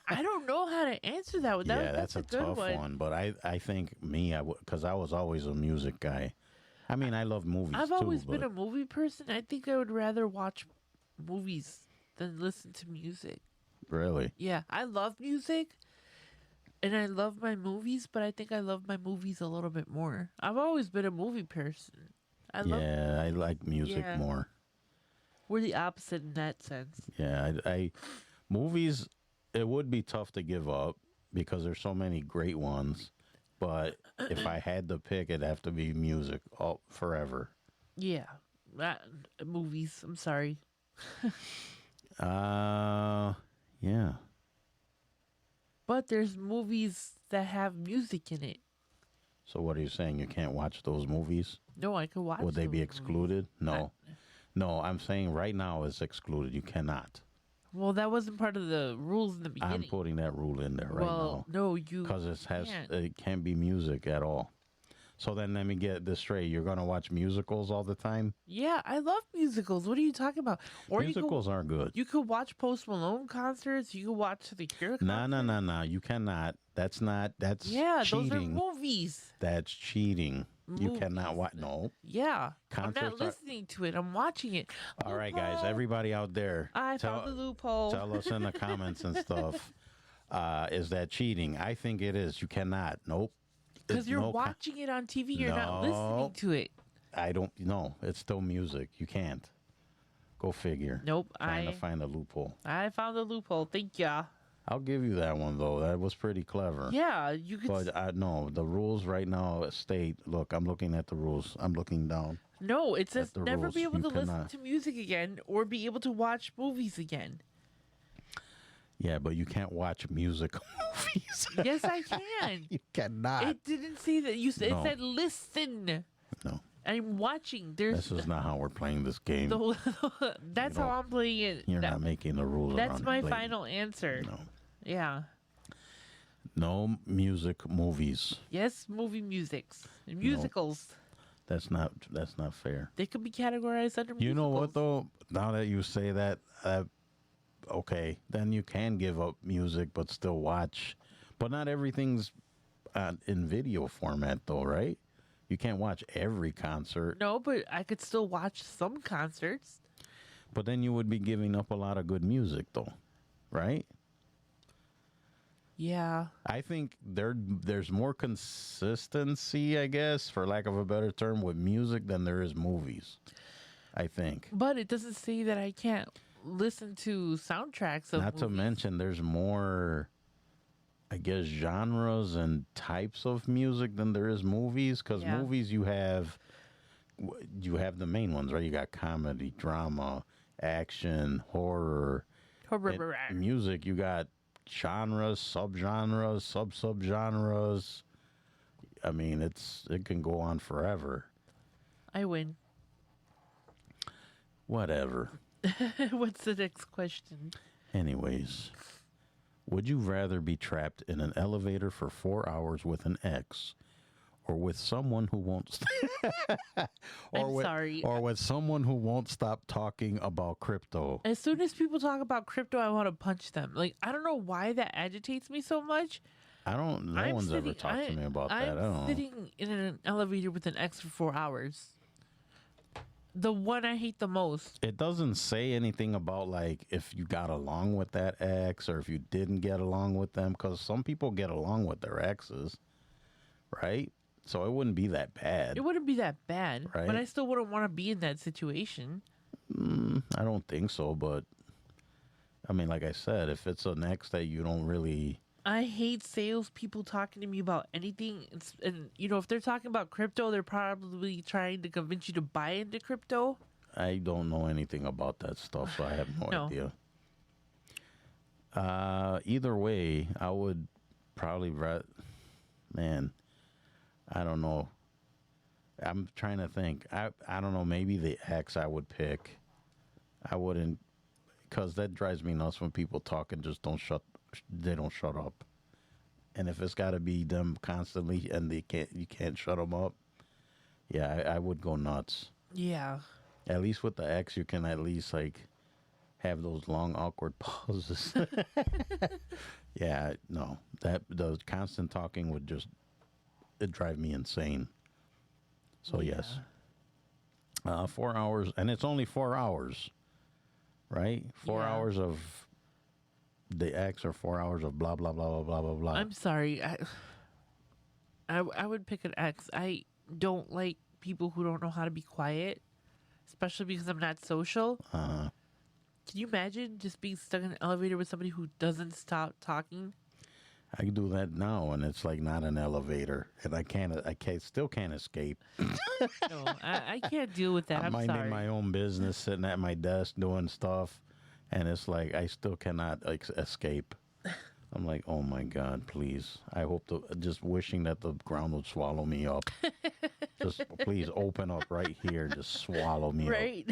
I don't know how to answer that one. Yeah, that's a good tough one. But I think me, I would, because I was always a music guy. I mean, I love movies I've too. always been but a movie person. I think I would rather watch movies than listen to music. really, Yeah, I love music and I love my movies, but I think I love my movies a little bit more. I've always been a movie person. yeah, I like music Yeah. more. We're the opposite in that sense. Yeah, I movies. It would be tough to give up because there's so many great ones. But if I had to pick, it'd have to be music all forever. Yeah. Movies, I'm sorry. Yeah. But there's movies that have music in it. So what are you saying? You can't watch those movies? No, I could watch Would they be those movies. excluded? No. No, I'm saying right now it's excluded. You cannot. Well, that wasn't part of the rules in the beginning. I'm putting that rule in there right well, now no, you because can't. it can't be music at all. So then let me get this straight. You're going to watch musicals all the time? Yeah, I love musicals. What are you talking about? Or Musicals aren't good. you could watch Post Malone concerts. You could watch the Cure No, concert. no. You cannot. That's Yeah, cheating. those are movies. That's cheating. You Movies. cannot watch. No. Yeah, I'm Concerts not are- listening to it. I'm watching it. All right, guys. Loophole. Everybody out there, I found the loophole. tell us in the comments and stuff. Is that cheating? I think it is. You cannot. Nope. Because you're No con- watching it on TV. You're not No. listening to it. I don't know. It's still music. You can't. Go figure. Nope. Trying to find a loophole. I found the loophole. Thank ya. I'll give you that one though. That was pretty clever. Yeah, you could. But I no, the rules right now state. Look, I'm looking at the rules. I'm looking down. No, it says the never be rules. able You to listen cannot. to music again or be able to watch movies again. Yeah, but you can't watch music movies. Yes, I can. You cannot. It didn't say that. It No. said listen. No, I'm watching. There's this is not how we're playing this game. that's You how don't- I'm playing it. You're not making the rules. That's around my playing. final answer. No, Yeah. no music movies. Yes, movie musics. And musicals. That's not fair. They could be categorized under You know what musicals. though? Now that you say that, okay, then you can give up music but still watch. But not everything's in video format though, right? You can't watch every concert. No, but I could still watch some concerts. But then you would be giving up a lot of good music though, right? Yeah. I think there's more consistency, I guess, for lack of a better term, with music than there is movies. I think. But it doesn't say that I can't listen to soundtracks of Not to movies. mention there's more, I guess, genres and types of music than there is movies. Because Yeah. movies you have the main ones, right? You got comedy, drama, action, horror. And music, you got genres, subgenres, subgenres. I mean, it can go on forever. I win. Whatever. What's the next question? Anyways, would you rather be trapped in an elevator for 4 hours with an ex, or with someone who won't? Sorry. Or with someone who won't stop talking about crypto. As soon as people talk about crypto, I want to punch them. Like, I don't know why that agitates me so much. No one's ever talked to me about that. I don't know. I'm sitting in an elevator with an ex for 4 hours. The one I hate the most. It doesn't say anything about like if you got along with that ex or if you didn't get along with them, because some people get along with their exes, right? So it wouldn't be that bad. It wouldn't be that bad, Right. but I still wouldn't want to be in that situation. I don't think so, but I mean, like I said, if it's an ex that you don't really, I hate salespeople talking to me about anything. And, you know, if they're talking about crypto, they're probably trying to convince you to buy into crypto. I don't know anything about that stuff, so I have no No. idea. Either way, I would probably, man, I don't know. I'm trying to think. I don't know. Maybe the ex I would pick. I wouldn't, because that drives me nuts when people talk and just they don't shut up. And if it's got to be them constantly and you can't shut them up, yeah, I would go nuts. Yeah. At least with the ex, you can at least like have those long awkward pauses. Yeah, no, that the constant talking would just it drive me insane. So yes, 4 hours, and it's only 4 hours, right? 4 Yeah. hours of the ex or 4 hours of blah blah blah blah blah blah blah. I'm sorry. I would pick an ex. I don't like people who don't know how to be quiet, especially because I'm not social. Can you imagine just being stuck in an elevator with somebody who doesn't stop talking? I can do that now, and it's like not an elevator, and I still can't escape. No, I can't deal with that. I'm I'm minding sorry. my own business, sitting at my desk doing stuff, and it's like I still cannot escape. I'm like, oh my God, please! I hope just wishing that the ground would swallow me up. Just please open up right here, just swallow me up. Right?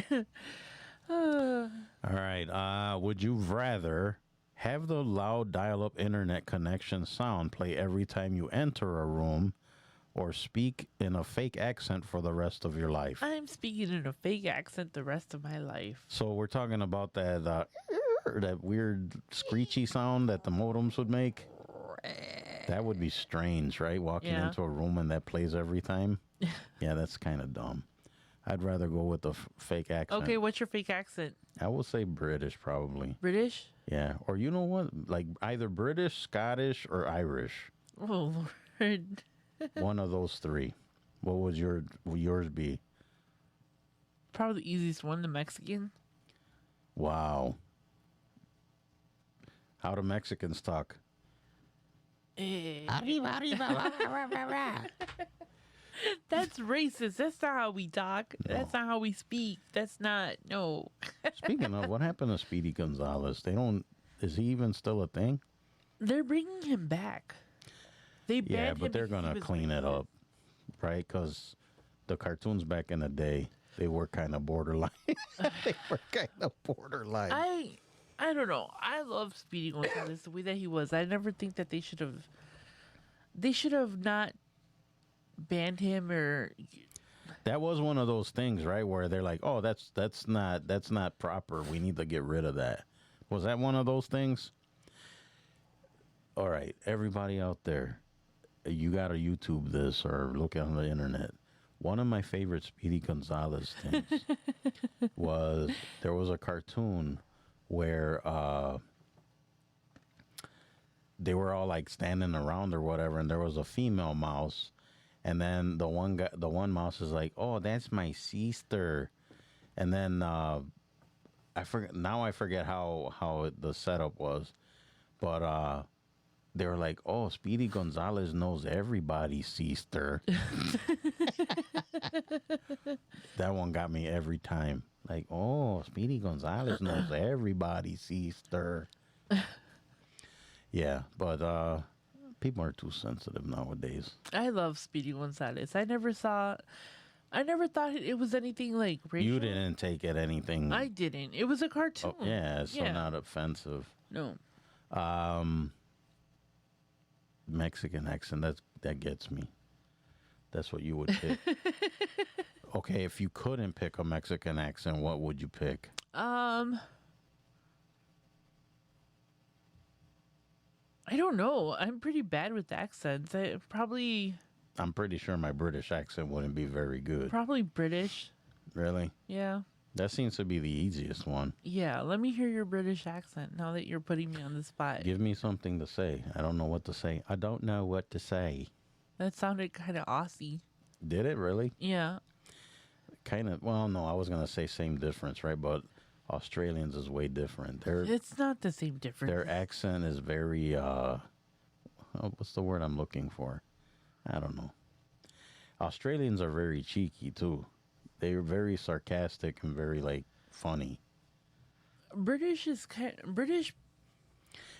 All right. Would you rather have the loud dial-up internet connection sound play every time you enter a room, or speak in a fake accent for the rest of your life? I'm speaking in a fake accent the rest of my life. So we're talking about that that weird screechy sound that the modems would make. That would be strange, right? Walking Yeah. into a room and that plays every time. Yeah, that's kind of dumb. I'd rather go with the fake accent. Okay, what's your fake accent? I will say British, probably. British? Yeah, or you know what? Like either British, Scottish, or Irish. Oh, Lord. One of those three. What would yours be? Probably the easiest one, the Mexican. Wow. How do Mexicans talk? That's racist. That's not how we talk. That's not how we speak. That's not, no. Speaking of, what happened to Speedy Gonzalez? Is he even still a thing? They're bringing him back. They banned Yeah, him but they're because going he to was clean it racist. up, right? Because the cartoons back in the day, they were kind of borderline. They were kind of borderline. I don't know. I love Speedy Gonzalez the way that he was. I never think that they should have not banned him or That was one of those things, right, where they're like, "Oh, that's not proper. We need to get rid of that." Was that one of those things? All right, everybody out there, you got to YouTube this or look on the internet. One of my favorite Speedy Gonzalez things was there was a cartoon where they were all like standing around or whatever, and there was a female mouse. And then the one mouse is like, "Oh, that's my sister," and then I forget how the setup was, but they were like, "Oh, Speedy Gonzalez knows everybody's sister." That one got me every time. Like, "Oh, Speedy Gonzalez knows everybody's sister." Yeah, but people are too sensitive nowadays. I love Speedy Gonzalez. I never thought it was anything like racial. You didn't take it anything. I didn't. It was a cartoon. Oh, yeah, so Yeah. not offensive. No. Mexican accent, that gets me. That's what you would pick. Okay, if you couldn't pick a Mexican accent, what would you pick? I don't know. I'm pretty bad with accents. I'm pretty sure my British accent wouldn't be very good. Probably British. Really? Yeah. That seems to be the easiest one. Yeah. Let me hear your British accent now that you're putting me on the spot. Give me something to say. I don't know what to say. I don't know what to say. That sounded kind of Aussie. Did it really? Yeah. Kind of. Well, no, I was going to say same difference, right? But Australians is way different. It's not the same difference. Their accent is very what's the word I'm looking for? I don't know. Australians are very cheeky too. They're very sarcastic and very like funny. British is British.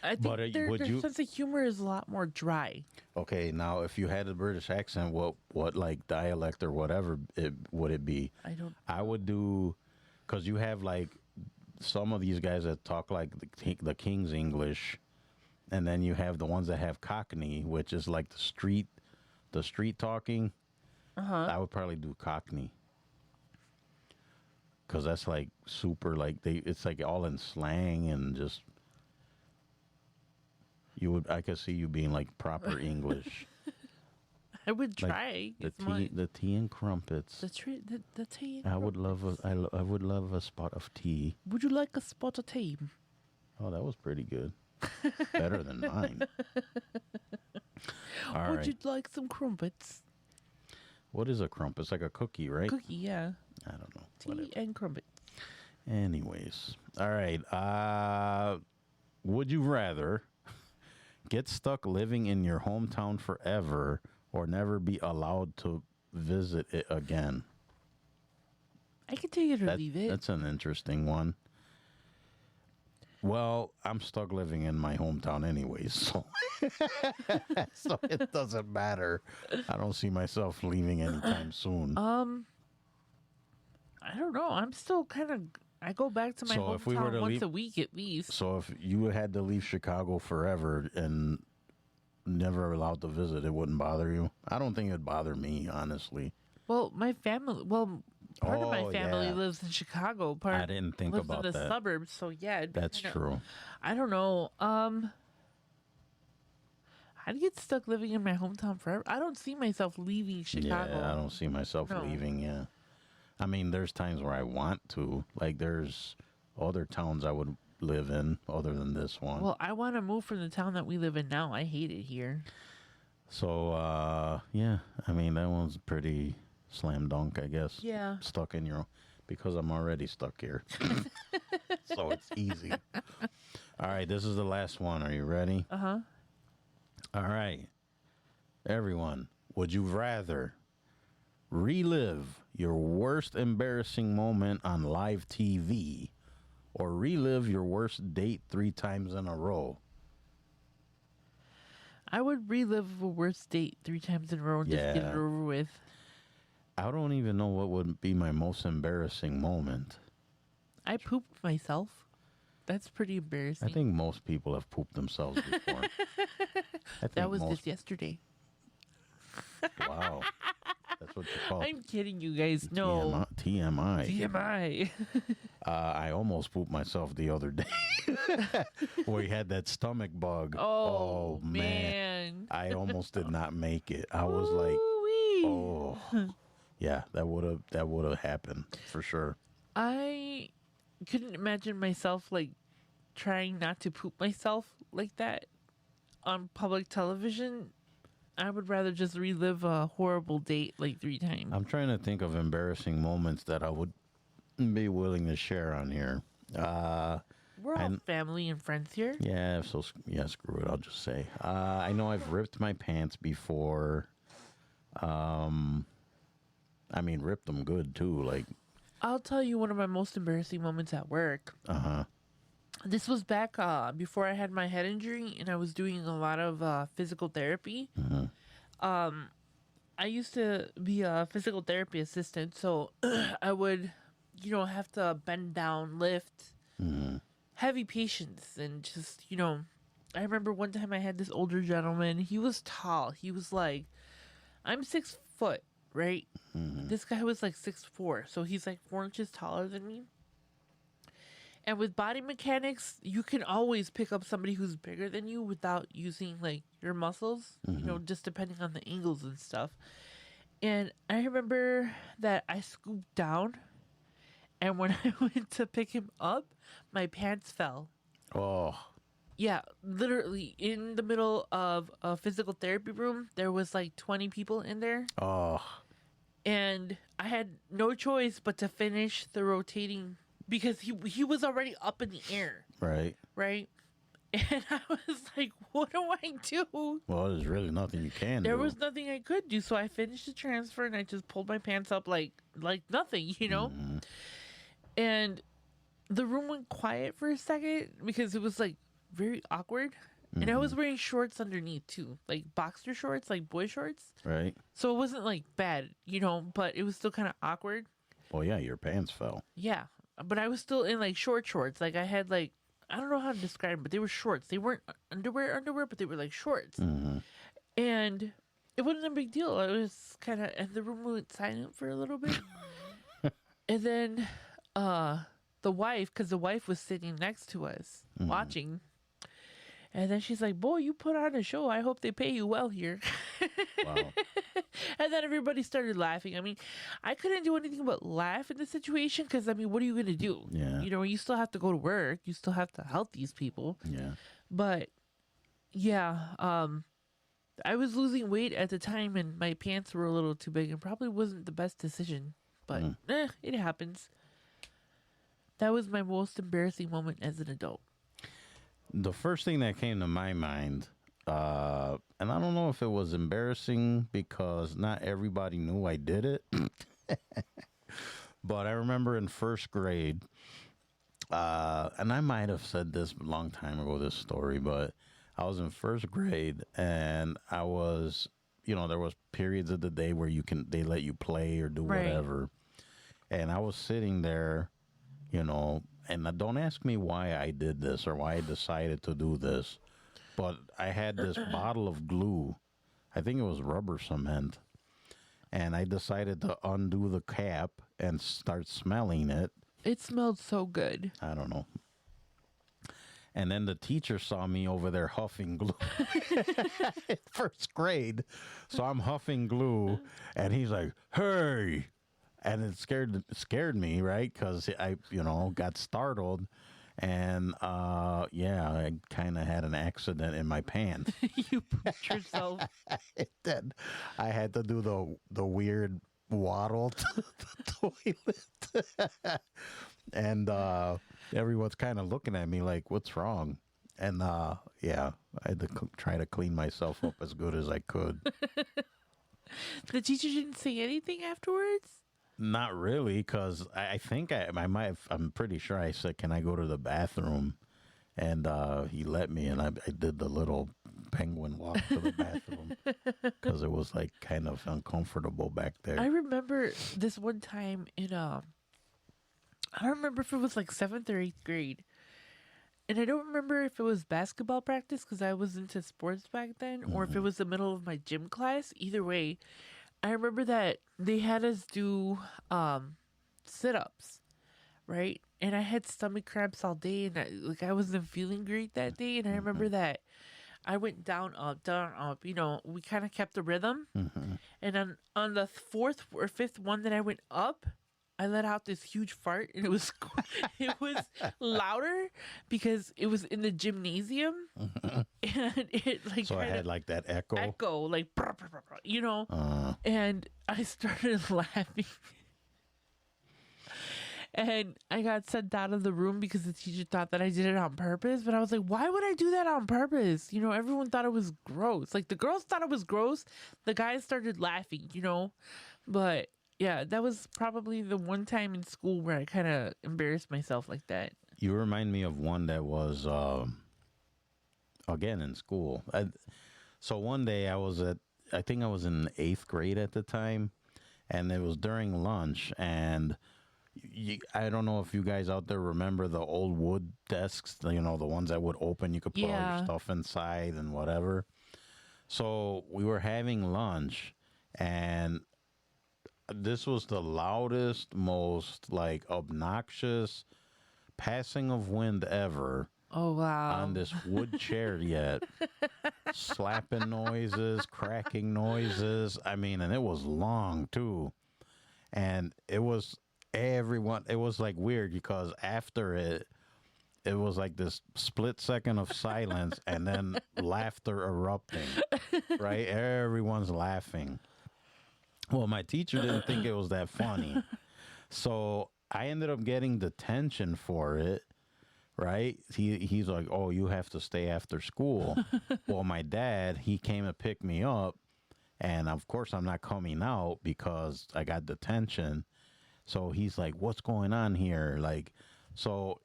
I But, think their would you- sense of humor is a lot more dry. Okay, now if you had a British accent, what like dialect or whatever would it be? I would do, because you have like some of these guys that talk like the King's English, and then you have the ones that have Cockney, which is like the street talking. I would probably do Cockney, because that's like super like it's like all in slang and just. I could see you being like proper English. I would Like try. the tea and crumpets. The tea. I would love a spot of tea. Would you like a spot of tea? Oh, that was pretty good. Better than mine. All Would right. you like some crumpets? What is a crumpet? It's like a cookie, right? Cookie, yeah. I don't know. Tea Whatever. and crumpets. Anyways. All right. Would you rather get stuck living in your hometown forever or never be allowed to visit it again? I can take it or leave it. That's an interesting one. Well, I'm stuck living in my hometown anyways, so so it doesn't matter. I don't see myself leaving anytime soon. I don't know. I'm still kind of. I go back to my So if we were hometown to once leave- a week at least. So if you had to leave Chicago forever and never allowed to visit, it wouldn't bother you? I don't think it'd bother me, honestly. Well, my family. Well, part of my Oh, family yeah. lives in Chicago. Part I didn't think lives about in the that. suburbs. So yeah, it'd be That's kinda- true. I don't know. I'd get stuck living in my hometown forever. I don't see myself leaving Chicago. Yeah, I don't see myself No. leaving, yeah. I mean, there's times where I want to. Like, there's other towns I would live in other than this one. Well, I want to move from the town that we live in now. I hate it here. So, yeah, I mean, that one's pretty slam dunk, I guess. Yeah. Stuck in your, because I'm already stuck here. So it's easy. All right, this is the last one. Are you ready? Uh-huh. All right. Everyone, would you rather relive your worst embarrassing moment on live TV or relive your worst date 3 times in a row? I would relive a worst date 3 times in a row and just get it Yeah. over with. I don't even know what would be my most embarrassing moment. I pooped myself. That's pretty embarrassing. I think most people have pooped themselves before. I think that was most, just yesterday. wow. That's what you call I'm kidding you guys. No. TMI. TMI. I almost pooped myself the other day. We had that stomach bug. Oh, man. man. I almost did not make it. I was like, Ooh-wee. oh, yeah, that would have happened for sure. I couldn't imagine myself like trying not to poop myself like that on public television. I would rather just relive a horrible date like 3 times. I'm trying to think of embarrassing moments that I would be willing to share on here. We're all family and friends here. Yeah, so yeah, screw it. I'll just say. I know I've ripped my pants before. I mean, ripped them good too. Like, I'll tell you one of my most embarrassing moments at work. This was back before I had my head injury and I was doing a lot of physical therapy. I used to be a physical therapy assistant, so I would, have to bend down, lift heavy patients, and just, I remember one time I had this older gentleman. He was tall. He was like, I'm 6 foot, right? This guy was like 6'4", so he's like 4 inches taller than me. And with body mechanics, you can always pick up somebody who's bigger than you without using like your muscles, just depending on the angles and stuff. And I remember that I scooped down, and when I went to pick him up, my pants fell. oh, Yeah, literally in the middle of a physical therapy room, there was like 20 people in there. oh, And I had no choice but to finish the rotating because he was already up in the air, Right. right? And I was like, what do I do? Well, there's really nothing you can There do. was nothing I could do, so I finished the transfer and I just pulled my pants up like nothing, you know? And the room went quiet for a second because it was like very awkward. And I was wearing shorts underneath too, like boxer shorts, like boy shorts. Right. So it wasn't like bad, you know, but it was still kind of awkward. Well, yeah, your pants fell. Yeah. But I was still in like shorts. Like I had like, I don't know how to describe them, but they were shorts. They weren't underwear, but they were like shorts. And it wasn't a big deal. It was kind of, and the room went silent for a little bit. And then the wife, because the wife was sitting next to us watching. And then she's like, boy, you put on a show. I hope they pay you well here. Wow. And then everybody started laughing. I mean, I couldn't do anything but laugh in the situation because, I mean, what are you going to do? Yeah. You know, you still have to go to work. You still have to help these people. Yeah. But, yeah, I was losing weight at the time and my pants were a little too big and probably wasn't the best decision. But, it happens. That was my most embarrassing moment as an adult. The first thing that came to my mind, and I don't know if it was embarrassing because not everybody knew I did it, but I remember in first grade, and I might have said this a long time ago, this story, but I was in first grade and I was, you know, there was periods of the day where they let you play or do Right. whatever. And I was sitting there, you know, and don't ask me why I did this or why I decided to do this, but I had this bottle of glue. I think it was rubber cement. And I decided to undo the cap and start smelling it. It smelled so good. I don't know. And then the teacher saw me over there huffing glue in first grade. So I'm huffing glue and he's like, hey. And it scared me, right? Because I, you know, got startled, and yeah, I kind of had an accident in my pants. You pooped yourself. Then I had to do the weird waddle to the toilet, and everyone's kind of looking at me like, "What's wrong?" And yeah, I had to try to clean myself up as good as I could. The teacher didn't say anything afterwards? Not really, because I think I might have, I'm pretty sure I said, can I go to the bathroom? And he let me, and I did the little penguin walk to the bathroom because it was like kind of uncomfortable back there. I remember this one time in, I don't remember if it was like 7th or 8th grade. And I don't remember if it was basketball practice because I was into sports back then, or if it was the middle of my gym class. Either way, I remember that they had us do sit-ups, right? And I had stomach cramps all day, and I wasn't feeling great that day. And I remember that I went down, up. You know, we kind of kept the rhythm. And on the 4th or 5th one that I went up, I let out this huge fart, and it was louder because it was in the gymnasium, and it like So I had like that echo, like brr, brr, brr, brr, you know, and I started laughing, and I got sent out of the room because the teacher thought that I did it on purpose. But I was like, why would I do that on purpose? You know, everyone thought it was gross. Like the girls thought it was gross. The guys started laughing, you know, but. Yeah, that was probably the one time in school where I kind of embarrassed myself like that. You remind me of one that was, again, in school. So one day I think I was in 8th grade at the time, and it was during lunch, and I don't know if you guys out there remember the old wood desks, you know, the ones that would open, you could put all your stuff inside and whatever. So we were having lunch, and this was the loudest, most like obnoxious passing of wind ever. Oh, wow. On this wood chair yet. Slapping noises, cracking noises. I mean, and it was long too. And it was like weird because after it was like this split second of silence and then laughter erupting, right? Everyone's laughing. Well, my teacher didn't think it was that funny. So I ended up getting detention for it. Right? He's like, oh, you have to stay after school. Well, my dad, he came to pick me up, and of course I'm not coming out because I got detention. So he's like, what's going on here? Like, so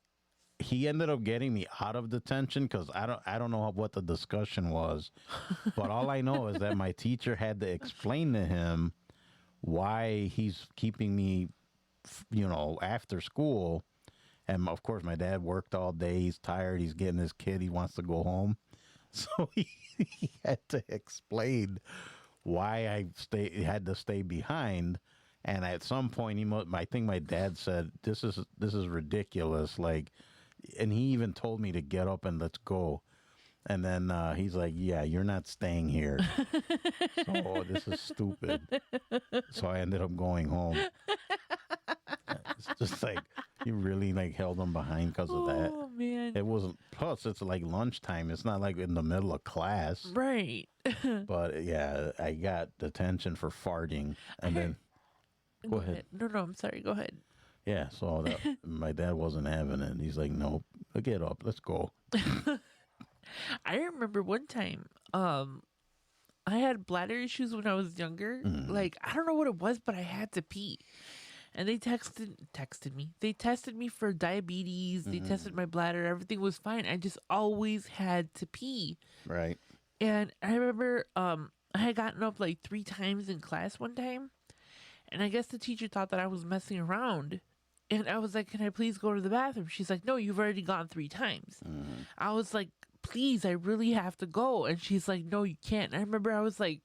he ended up getting me out of detention because I don't know what the discussion was, but all I know is that my teacher had to explain to him why he's keeping me, after school. And of course, my dad worked all day. He's tired. He's getting his kid. He wants to go home. So he had to explain why I had to stay behind. And at some point, I think my dad said, "This is ridiculous." Like, and he even told me to get up and let's go. And then he's like, "Yeah, you're not staying here." So this is stupid. So I ended up going home. It's just like you really like held them behind because of that. Oh man. It wasn't. Plus, it's like lunchtime. It's not like in the middle of class. Right. But yeah, I got detention for farting, and then go ahead. No, I'm sorry. Go ahead. Yeah. So my dad wasn't having it. He's like, "Nope, get up, let's go." I remember one time, I had bladder issues when I was younger. Like, I don't know what it was, but I had to pee. And they texted me. They tested me for diabetes. They tested my bladder. Everything was fine. I just always had to pee. Right. And I remember I had gotten up like 3 times in class one time. And I guess the teacher thought that I was messing around. And I was like, can I please go to the bathroom? She's like, no, you've already gone 3 times. I was like, please, I really have to go. And she's like, no, you can't. And I remember I was like,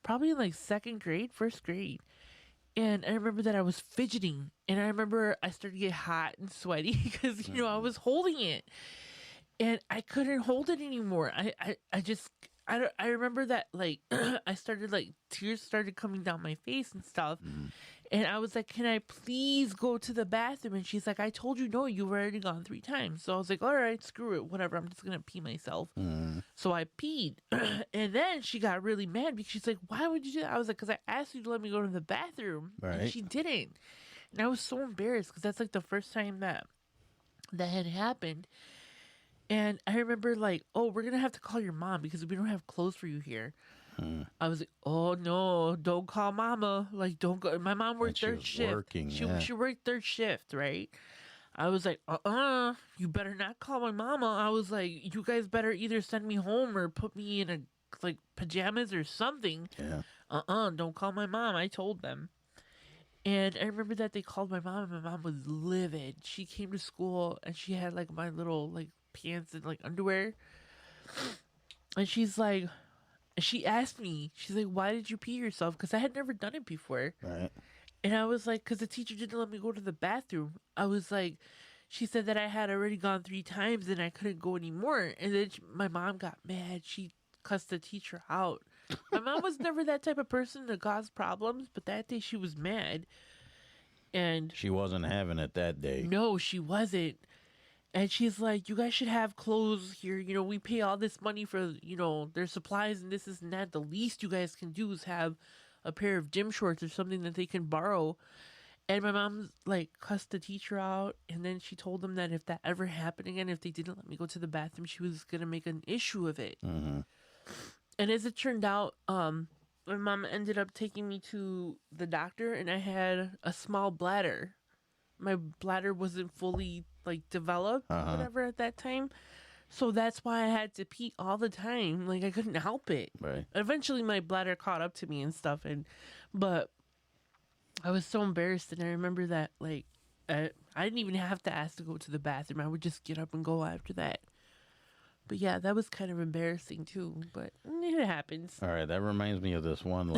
probably in like first grade. And I remember that I was fidgeting. And I remember I started to get hot and sweaty because, I was holding it. And I couldn't hold it anymore. I remember that, like, I started, like, tears started coming down my face and stuff. And I was like, can I please go to the bathroom? And she's like, I told you no, you've already gone 3 times. So I was like, all right, screw it, whatever. I'm just going to pee myself. So I peed. And then she got really mad because she's like, why would you do that? I was like, because I asked you to let me go to the bathroom. Right. And she didn't. And I was so embarrassed because that's, like, the first time that had happened. And I remember, like, oh, we're going to have to call your mom because we don't have clothes for you here. I was like, oh, no, don't call mama. Like, don't go. My mom worked she third was shift. working, She worked third shift, right? I was like, you better not call my mama. I was like, you guys better either send me home or put me in like pajamas or something. Yeah. Don't call my mom. I told them. And I remember that they called my mom, and my mom was livid. She came to school, and she had, like, my little, like, pants and, like, underwear. And she's like, she asked me, she's like, why did you pee yourself? Because I had never done it before. Right. And I was like, because the teacher didn't let me go to the bathroom. I was like, she said that I had already gone 3 times and I couldn't go anymore. And then my mom got mad. She cussed the teacher out. My mom was never that type of person to cause problems, but that day she was mad. And She wasn't having it that day. no, she wasn't. And she's like, you guys should have clothes here. We pay all this money for, their supplies and this and that. The least you guys can do is have a pair of gym shorts or something that they can borrow. And my mom, like, cussed the teacher out. And then she told them that if that ever happened again, if they didn't let me go to the bathroom, she was going to make an issue of it. And as it turned out, my mom ended up taking me to the doctor, and I had a small bladder. My bladder wasn't fully, like, developed or whatever at that time. So that's why I had to pee all the time. Like, I couldn't help it. Right. Eventually my bladder caught up to me and stuff, but I was so embarrassed. And I remember that, like, I didn't even have to ask to go to the bathroom. I would just get up and go after that. But yeah, that was kind of embarrassing too, but it happens. All right, that reminds me of this one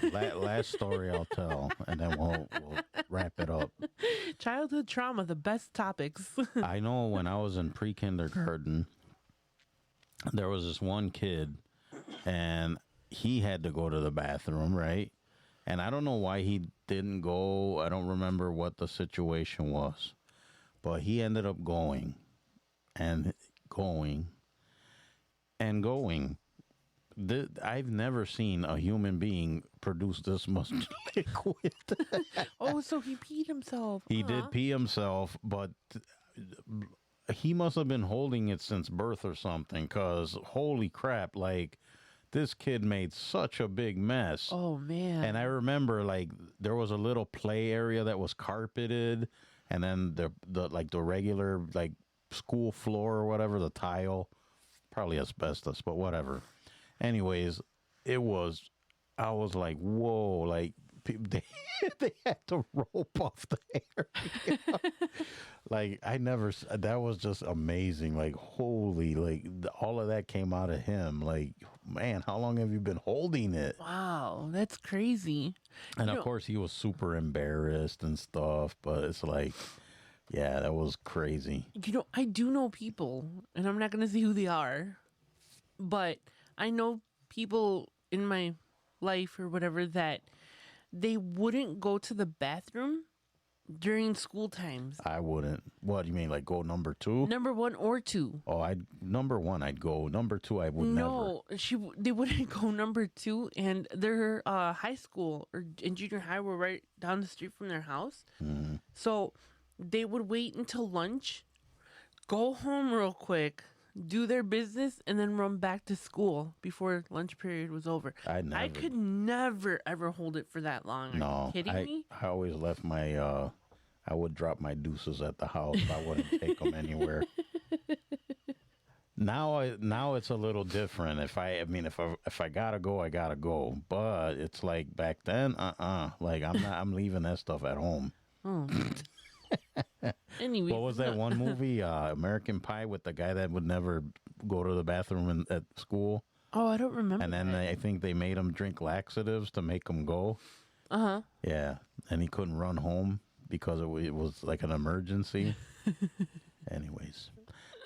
last story I'll tell, and then we'll wrap it up. Childhood trauma, the best topics. I know when I was in pre-kindergarten, there was this one kid, and he had to go to the bathroom, right? And I don't know why he didn't go. I don't remember what the situation was, but he ended up going. I've never seen a human being produce this much liquid. Oh, so he peed himself. He did pee himself, but he must have been holding it since birth or something, because holy crap, like, this kid made such a big mess. Oh man. And I remember, like, there was a little play area that was carpeted, and then the regular, like, school floor or whatever, the tile, probably asbestos, but whatever. Anyways, I was like, whoa, like, they had to rope off the hair. Like, that was just amazing. Like, holy, like, all of that came out of him. Like, man, how long have you been holding it? Wow, that's crazy. And of course, he was super embarrassed and stuff, but it's like, yeah, that was crazy. I do know people, and I'm not going to say who they are, but I know people in my life or whatever that they wouldn't go to the bathroom during school times. I wouldn't. What do you mean, like go number 2? Number 1 or 2. Oh, number 1 I'd go. Number 2 I would never. No, they wouldn't go number 2, and their high school and junior high were right down the street from their house. Mm-hmm. So they would wait until lunch, go home real quick, do their business, and then run back to school before lunch period was over. I could never ever hold it for that long. Are No, you kidding me? I always left my. I would drop my deuces at the house. I wouldn't take them anywhere. Now it's a little different. If I gotta go, I gotta go. But it's like back then, like I'm leaving that stuff at home. Oh. Anyway, What was that one movie, American Pie, with the guy that would never go to the bathroom at school? Oh, I don't remember. And then I think they made him drink laxatives to make him go. Uh-huh. Yeah, and he couldn't run home because it was like an emergency. Anyways.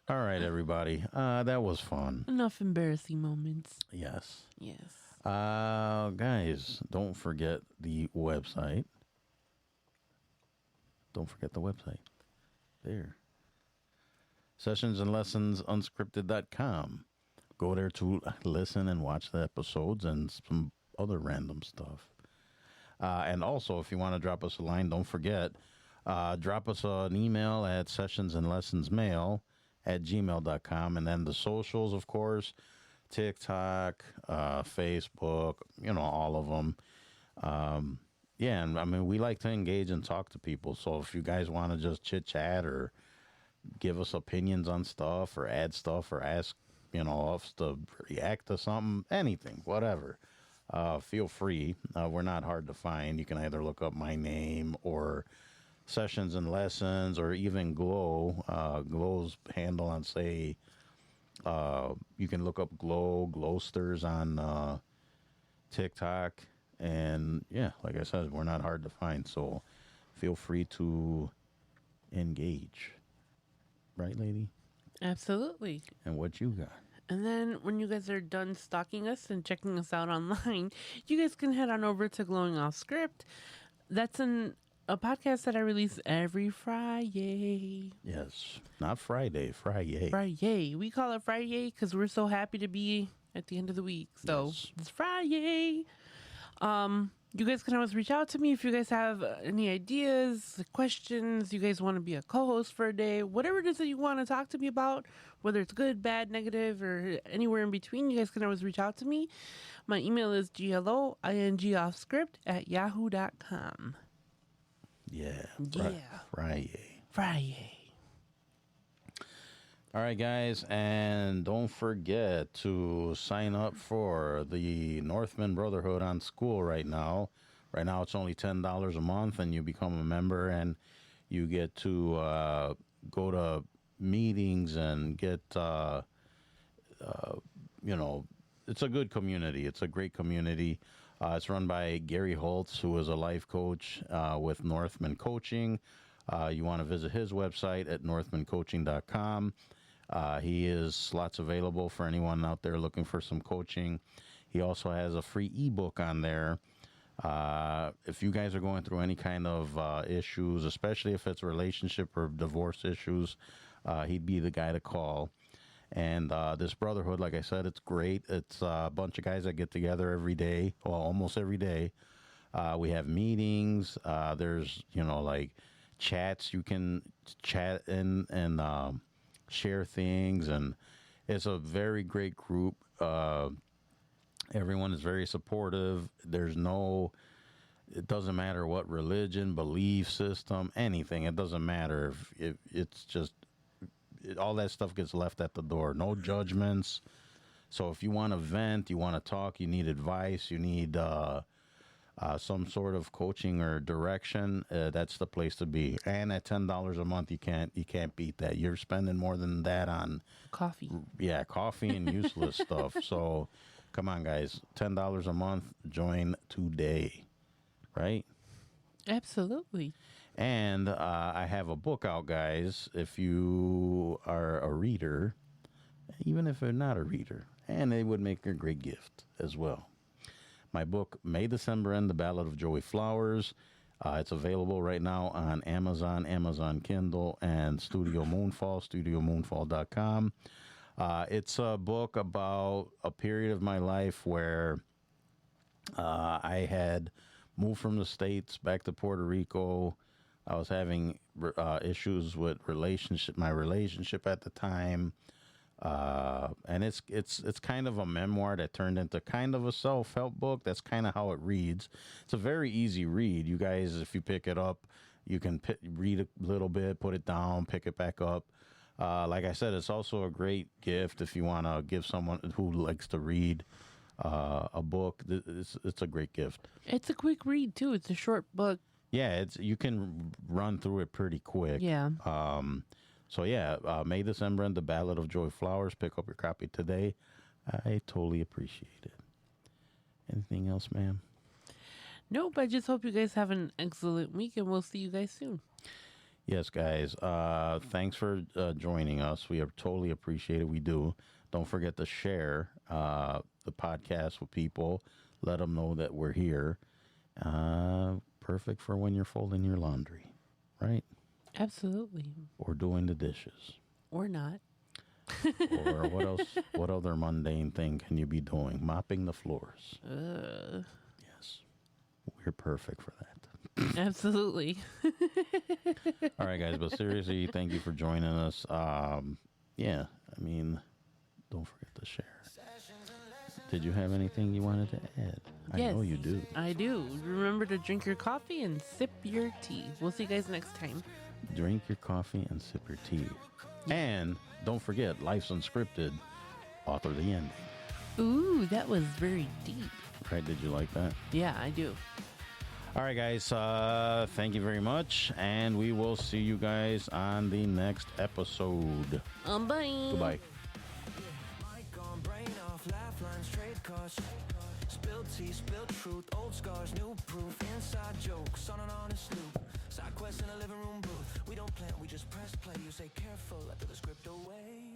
All right, everybody. That was fun. Enough embarrassing moments. Yes. Yes. Guys, don't forget the website. Don't forget the website. There. Sessions and Lessons Unscripted.com. Go there to listen and watch the episodes and some other random stuff. And also, if you want to drop us a line, don't forget, drop us an email at sessionsandlessonsmail@gmail.com. And then the socials, of course, TikTok, Facebook, all of them. Yeah, and I mean, we like to engage and talk to people. So if you guys want to just chit chat or give us opinions on stuff or add stuff or ask, us to react to something, anything, whatever, feel free. We're not hard to find. You can either look up my name or Sessions and Lessons or even Glow. Glow's handle on, say, you can look up Glowsters on TikTok. And yeah, like I said, we're not hard to find, so feel free to engage. Right, lady? Absolutely. And what you got? And then when you guys are done stalking us and checking us out online, you guys can head on over to Glowing Off Script. That's a podcast that I release every Friday. Yes. Not Friday, Friday. Friday. We call it Friday because we're so happy to be at the end of the week. So Yes. It's Friday. You guys can always reach out to me if you guys have any ideas, questions, you guys want to be a co-host for a day, whatever it is that you want to talk to me about, whether it's good, bad, negative, or anywhere in between, you guys can always reach out to me. My email is gloingoffscript@yahoo.com. Yeah. Yeah. Friday. All right, guys, and don't forget to sign up for the Northman Brotherhood on School right now. Right now, it's only $10 a month, and you become a member, and you get to go to meetings and get, it's a good community. It's a great community. It's run by Gary Holtz, who is a life coach with Northman Coaching. You want to visit his website at northmancoaching.com. He has slots available for anyone out there looking for some coaching. He also has a free ebook on there. If you guys are going through any kind of issues, especially if it's relationship or divorce issues, he'd be the guy to call. And this brotherhood, like I said, it's great. It's a bunch of guys that get together every day, well, almost every day. We have meetings. There's, like chats you can chat in and share things. And it's a very great group. Everyone is very supportive. It doesn't matter what religion, belief system, anything. It doesn't matter. It's just, all that stuff gets left at the door. No judgments. So if you want to vent, you want to talk, you need advice, you need some sort of coaching or direction, that's the place to be. And at $10 a month, you can't beat that. You're spending more than that on Coffee. coffee and useless stuff. So come on, guys, $10 a month, join today, right? Absolutely. And I have a book out, guys. If you are a reader, even if you're not a reader, and it would make a great gift as well. My book, May December End, The Ballad of Joey Flowers. It's available right now on Amazon, Amazon Kindle, and Studio Moonfall, studiomoonfall.com. It's a book about a period of my life where I had moved from the States back to Puerto Rico. I was having issues with my relationship at the time. And it's kind of a memoir that turned into kind of a self-help book. That's kind of how it reads. It's a very easy read. You guys, if you pick it up, you can read a little bit, put it down, pick it back up. Like I said, it's also a great gift if you want to give someone who likes to read a book. It's a great gift. It's a quick read, too. It's a short book. Yeah, you can run through it pretty quick. Yeah. So yeah, May December and The Ballad of Joy Flowers. Pick up your copy today. I totally appreciate it. Anything else, ma'am? Nope. I just hope you guys have an excellent week, and we'll see you guys soon. Yes, guys. Thanks for joining us. We totally appreciate it. We do. Don't forget to share the podcast with people. Let them know that we're here. Perfect for when you're folding your laundry, right? Absolutely. Or doing the dishes. Or not. Or what else? What other mundane thing can you be doing? Mopping the floors. Yes. We're perfect for that. Absolutely. All right, guys. But seriously, thank you for joining us. Yeah, I mean, don't forget to share. Did you have anything you wanted to add? Yes, I know you do. I do. Remember to drink your coffee and sip your tea. We'll see you guys next time. Drink your coffee and sip your tea. And don't forget, Life's Unscripted, author the ending. Ooh, that was very deep. Right? Did you like that? Yeah, I do. All right, guys. Thank you very much. And we will see you guys on the next episode. Bye. Goodbye. Spilled tea, spilled truth, old scars, new proof, inside jokes on an honest loop. Side quest in a living room booth. We don't plan, we just press play. You say careful, I throw the script away.